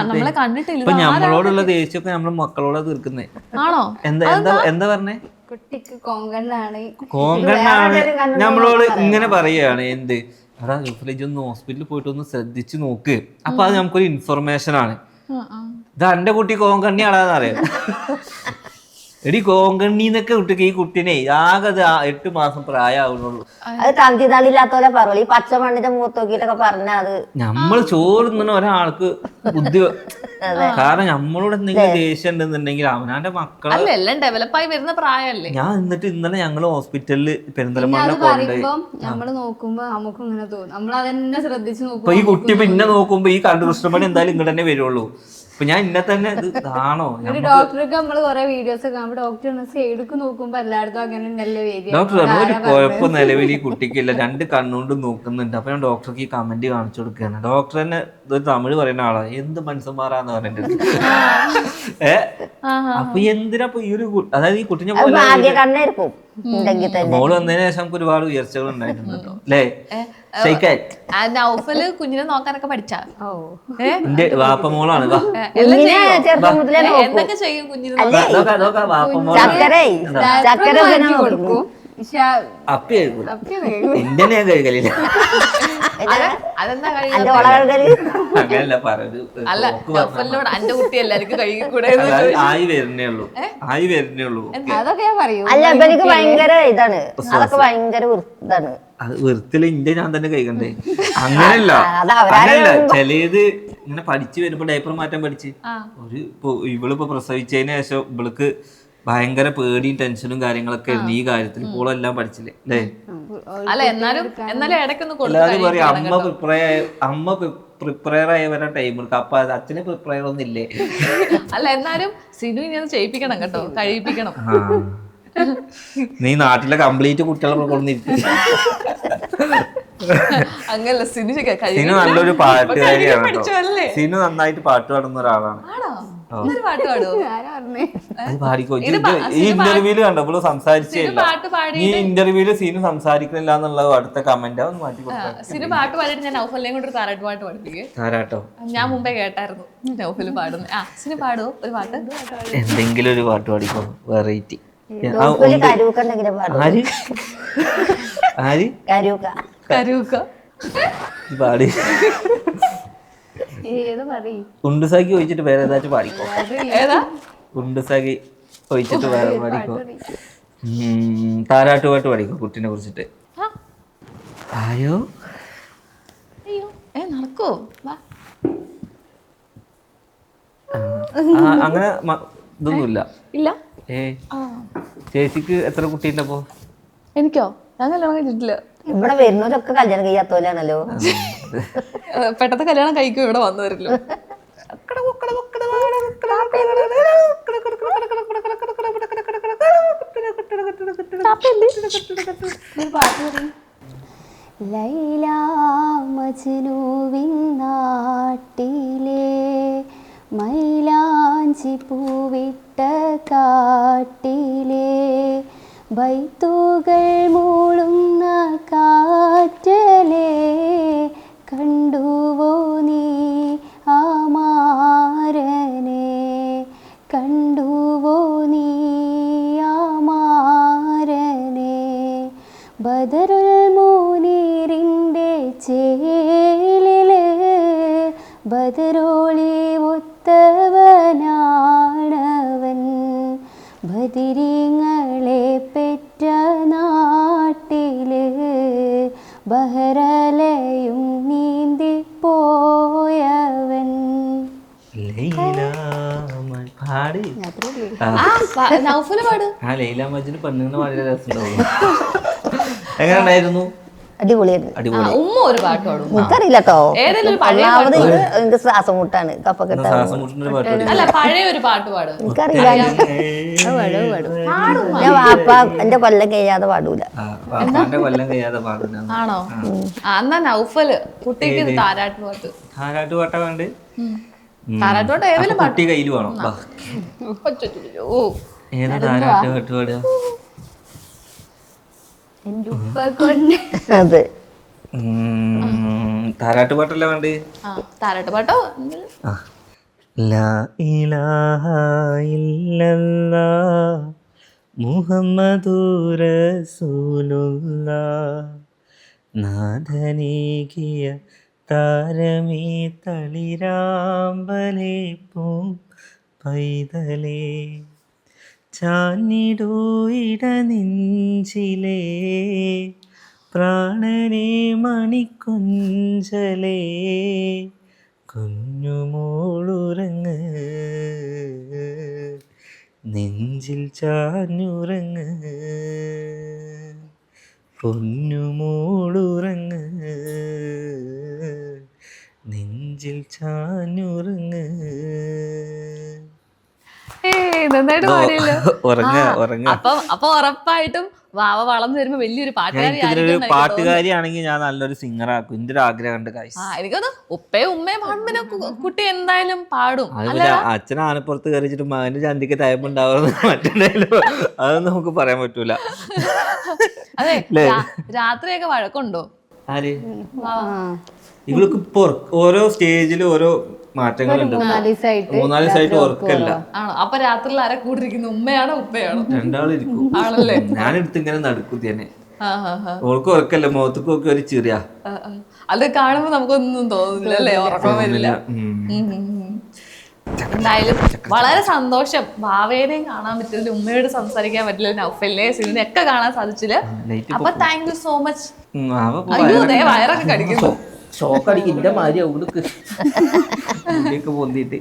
നമ്മളെ കണ്ടിട്ടില്ല. ഇപ്പൊ നമ്മളോടുള്ള ദേഷ്യമൊക്കെ നമ്മളെ മക്കളോടാ തീർക്കുന്നേ. ആണോ? എന്താ പറഞ്ഞേ? കുട്ടിക്ക് കോങ്കണ്ണാണ്. കോങ്കണ്ണാണ് നമ്മളോട് ഇങ്ങനെ പറയാണ്. എന്ത് എടാ ഒന്ന് ഹോസ്പിറ്റലിൽ പോയിട്ട് ഒന്ന് ശ്രദ്ധിച്ചു നോക്ക്. അപ്പൊ അത് നമുക്കൊരു ഇൻഫർമേഷൻ ആണ്. ഇത് എന്റെ കുട്ടി കോങ്കണ്ണിയാണെന്ന് അറിയാം. എടി കോങ്കണ്ണിന്നൊക്കെ കുട്ടിക്ക് ഈ കുട്ടീനെ ആകെ 8 മാസം പ്രായമാവുന്നുള്ളൂ. അത് തന്തി തള്ളില്ലാത്തോലെ പറയൂ. ഈ പച്ചമണ്ണിന്റെ മൂത്ത് നോക്കിയിട്ടൊക്കെ പറഞ്ഞാൽ അത് നമ്മൾ ചോറുന്ന ഒരാൾക്ക് ബുദ്ധി. കാരണം നമ്മളോട് എന്തെങ്കിലും ദേഷ്യം ഉണ്ടെന്നുണ്ടെങ്കിൽ അവനാന്റെ മക്കളെ എല്ലാം ഡെവലപ്പായി വരുന്ന പ്രായമല്ലേ. ഞാൻ എന്നിട്ട് ഇന്നലെ ഞങ്ങള് ഹോസ്പിറ്റലില് പെരിന്തൽമണ്ണ അത് പറയുമ്പോ നമ്മള് നോക്കുമ്പോ നമുക്കും ഇങ്ങനെ തോന്നും. നമ്മൾ അതന്നെ ശ്രദ്ധിച്ചു ഇപ്പൊ നോക്കും. ഈ കുട്ടി പിന്നെ നോക്കുമ്പോ ഈ കണ്ടുകൃഷ്ണമണി എന്തായാലും ഇങ്ങോട്ട് തന്നെ വരുള്ളൂ. ഇപ്പൊ ഞാൻ ഇന്നെ തന്നെ ഇത് ആണോ ഡോക്ടർക്ക് നമ്മള് കൊറേ വീഡിയോസ് ഒക്കെ കാണുമ്പോ ഡോക്ടർ സൈഡിക്ക് നോക്കുമ്പോ എല്ലായിടത്തും അങ്ങനെ നല്ല വേദന. ഡോക്ടർ ഒരു കുഴപ്പം നിലവിൽ ഈ കുട്ടിക്കില്ല, 2 കണ്ണുകൊണ്ട് നോക്കുന്നുണ്ട്. അപ്പൊ ഞാൻ ഡോക്ടർക്ക് ഈ കമന്റ് കാണിച്ചു കൊടുക്കുകയാണ്. ഡോക്ടർ തന്നെ ഇതൊരു തമിഴ് പറയുന്ന ആളാ. എന്ത് മനുഷ്യന്മാരാന്ന് പറഞ്ഞിട്ട് അപ്പൊ എന്തിനാ ഈ ഒരു അതായത് ഈ കുട്ടിനെ പോലെ മോള് വന്നതിന് ശേഷം നമുക്ക് ഒരുപാട് ഉയർച്ചകൾ ഉണ്ടായിട്ടുണ്ടോ അല്ലേ? നൗഫല് കുഞ്ഞിനെ നോക്കാനൊക്കെ പഠിച്ചാ? എന്റെ വാപ്പ മോളാണ്. എന്തൊക്കെ ചെയ്യും കുഞ്ഞിനെ? അപ്പി കഴിക്കൂല, എന്റെ ഞാൻ കഴിക്കലില്ല. അതെന്താ അങ്ങനല്ല പറഞ്ഞു. അല്ല നൗഫലിനോട് എന്റെ കുട്ടി എല്ലാവർക്കും കഴിക്കൂടെ? ആയി വരുന്നേ ഉള്ളൂ, ആയി വരുന്നേ ഉള്ളൂ. അതൊക്കെ പറയൂ. അല്ല ഇവർക്ക് ഭയങ്കര ഇതാണ്, അതൊക്കെ ഭയങ്കര ഇതാണ്. അത് വെറുത്തില് ഇന്റെ ഞാൻ തന്നെ കഴിക്കണ്ടേ? അങ്ങനല്ല അങ്ങനല്ല. ചിലത് ഇങ്ങനെ പഠിച്ചു വരുമ്പോ ഡയപ്പർ മാറ്റാൻ പഠിച്ച് ഇവളിപ്പോ പ്രസവിച്ചതിന് ശേഷം ഇവൾക്ക് ഭയങ്കര പേടിയും ടെൻഷനും കാര്യങ്ങളൊക്കെ ആയിരുന്നു ഈ കാര്യത്തിൽ. ഇപ്പോഴെല്ലാം പഠിച്ചില്ലേ അല്ലേ? അല്ല എന്നാലും ഇടയ്ക്കൊന്ന് എല്ലാവരും പറയും അമ്മ പ്രിപ്പയർ ആയി വരാൻ ടൈം എടുക്കും. അപ്പൊ അച്ഛന് പ്രിപ്പയർ ഒന്നും ഇല്ലേ? അല്ല എന്നാലും സിനു ഇനി അത് ചെയ്യിപ്പിക്കണം കേട്ടോ, കഴിപ്പിക്കണം. നീ നാട്ടിലെ കംപ്ലീറ്റ് കുട്ടികളെ കൊണ്ടിരിക്കും. അങ്ങനല്ല സിനു സിനു നല്ലൊരു പാട്ടുകാരിയാണ് കേട്ടോ. സിനു നന്നായിട്ട് പാട്ട് പാടുന്ന ഒരാളാണ്. പാട്ട് പാടുവോ? അത് പാടിക്കോ. ഈ ഇന്റർവ്യൂല് കണ്ടപ്പോൾ സംസാരിച്ചില്ല. ഈ ഇന്റർവ്യൂല് സീനു സംസാരിക്കുന്നില്ല എന്നുള്ളത് അടുത്ത കമന്റ് ഒന്ന് മാറ്റി കൊടുക്കാം. സിനു പാട്ട് പാടിയിട്ട് ഞാൻ നൗഫലിനെയും കൊണ്ട് ഒരു താരാട്ട് പാട്ട് പഠിപ്പിക്കേ. താരാട്ടോ ഞാൻ മുമ്പേ കേട്ടായിരുന്നു നൗഫല് പാടുന്നു. സിനു പാടുവോ ഒരു പാട്ട്? എന്തെങ്കിലും ഒരു പാട്ട് പാടിക്കോ, വെറൈറ്റി. പാടി ഉണ്ടുസാക്കി ഒഴിച്ചിട്ട് വേറെ ഏതാச்சுം പാടിക്കോ. ഉണ്ടുസാക്കി ഒഴിച്ചിട്ട് വേറെ പാടിക്കോ. താരാട്ട് പാട്ട് പാടിക്കോ കുട്ടീനെ കുറിച്ചിട്ട്. ആയോ നടക്കോ? അങ്ങനെ ഇതൊന്നുമില്ല. ഇല്ല. ചേച്ചിക്ക് എത്ര കുട്ടിയുണ്ടപ്പോ? എനിക്കോ? ഞാൻ കല്യാണം കഴിച്ചിട്ടില്ല. ഇവിടെ വരുന്നവരൊക്കെ കല്യാണം കഴിയാത്തോലാണല്ലോ. പെട്ടെന്ന് കല്യാണം കഴിക്കും ഇവിടെ വന്നവരല്ലോ. ലൈല മജ്നുവിൻ നാട്ടിലെ മൈലാഞ്ചി പൂവിട്ട കാട്ടിലെ ബൈത്തുകൾ മൂളുന്ന കാറ്റലെ കണ്ടുവോ നീ ആ മാരനെ? കണ്ടുവോ നീ ആ മാരനെ? ബദറുൽ മുനീറിൻ്റെ ചേലില് ബദറോളി ഒത്തവനാണവൻ. ബദിരിങ്ങളെ പെറ്റ നാട്ടില് ബഹറലയും നീന്തിപ്പോയവൻ. നൗഫല് പാട്. ലൈല മജ്നു പെണ്ണുങ്ങൾ പാടിയ രസമുണ്ടാവും. എങ്ങനെ ഉണ്ടായിരുന്നു? അടിപൊളിയായിരുന്നു. ഉമ്മ ഒരു പാട്ട് പാടും. എനിക്കറിയില്ല കേട്ടോ. ഒന്നാമത് എനിക്ക് ശ്വാസം മുട്ടാണ്, കഫക്കെട്ട. അല്ല പഴയ ഒരു പാട്ട് പാടും. എനിക്കറിയില്ല. ഞാൻ വാപ്പ എന്റെ കൊല്ലം കഴിയാതെ പാടൂല. ആണോ? എന്നാ നൗഫല് കുട്ടിക്ക് താരാട്ട് പാട്ട്. താരാട്ട് പാട്ടാ വേണ്ടേ? താരാട്ട് പാട്ട് ഏതെങ്കിലും പാട്ട് കയ്യിൽ വേണം. ഓ ഏതാ താരാട്ട് പാട്ട് പാടുക? എന്റെ ഉപ്പ കൊണ്ട് അതെ. താരാട്ട് പാട്ടല്ലേ വേണ്ടേ? താരാട്ട് പാട്ടോ ലാ ഇലാഹ ഇല്ലല്ലാഹ് മുഹമ്മദുർ റസൂലുള്ളാഹ് നാഥനീകിയ താരമേ തളിരാമ്പലേ പൂ പൈതലേ ചാഞ്ഞിടൂ ഇടനെഞ്ചിലേ പ്രാണനെ മണിക്കൊഞ്ചലേ കുഞ്ഞുമോളുറങ്ങ് നെഞ്ചിൽ ചാഞ്ഞുറങ്ങ് പൊന്നുമോളുറങ്ങ് നെഞ്ചിൽ ചാഞ്ഞുറങ്ങ്. നന്നായിട്ട് പാടിയല്ലോ. ഉറങ്ങ. അപ്പൊ ഉറപ്പായിട്ടും വാവ വളർന്നു വരുമ്പോ വലിയൊരു പാട്ടുകാരി ഒരു പാട്ടുകാരിയാണെങ്കിൽ ഞാൻ നല്ലൊരു സിംഗർ ആക്കും. എന്റെ ഒരു ആഗ്രഹം ഉണ്ട് guys. എനിക്കൊന്ന് ഉപ്പയും ഉമ്മയും പാടുമ്പോ കുട്ടി എന്തായാലും പാടും. അച്ഛൻ ആനപ്പുറത്ത് കയറിച്ചിട്ട് മകന്റെ ചന്തിക്ക് തയമ്പുണ്ടാവുന്ന മറ്റുണ്ടായാലും അതൊന്നും നമുക്ക് പറയാൻ പറ്റൂല. അതെ, രാത്രിയൊക്കെ വഴക്കുണ്ടോ? ആര്? ഇവൾക്ക് ഇപ്പൊ ഓരോ സ്റ്റേജിലും ഓരോ മാറ്റങ്ങളുണ്ട്. 3-4 ദിവസമായിട്ട് ഉറക്കല്ല. ആണോ? അപ്പൊ രാത്രിയിൽ ആരെ കൂടിരിക്കുന്നു? ഉമ്മയാണോ ഉപ്പയാണോ? രണ്ടാളും ഇരിക്കും. ആണല്ലേ? ഞാനെടുത്ത് ഇങ്ങനെ നടക്കും തന്നെ. ഓൾക്ക് ഉറക്കല്ല, മുഖത്തൊക്കെ ഒക്കെ ഒരു ചെറിയ. അത് കാണുമ്പോ നമുക്കൊന്നും തോന്നുന്നില്ല അല്ലേ? ഉറക്കം വരില്ല. എന്തായാലും വളരെ സന്തോഷം. വാവേനെയും കാണാൻ പറ്റില്ല, ഉമ്മയോട് സംസാരിക്കാൻ പറ്റില്ല, നൗഫലിനെ സിനിമ ഒക്കെ കാണാൻ സാധിച്ചില്ല. അപ്പൊ താങ്ക് യു സോ മച്ച്. അയ്യോ, വയറൊക്കെ കടിക്കുന്നു. ഷോക്കടിക്കും. എന്റെ മാതിരി അവൾക്ക് പൊന്തിട്ട്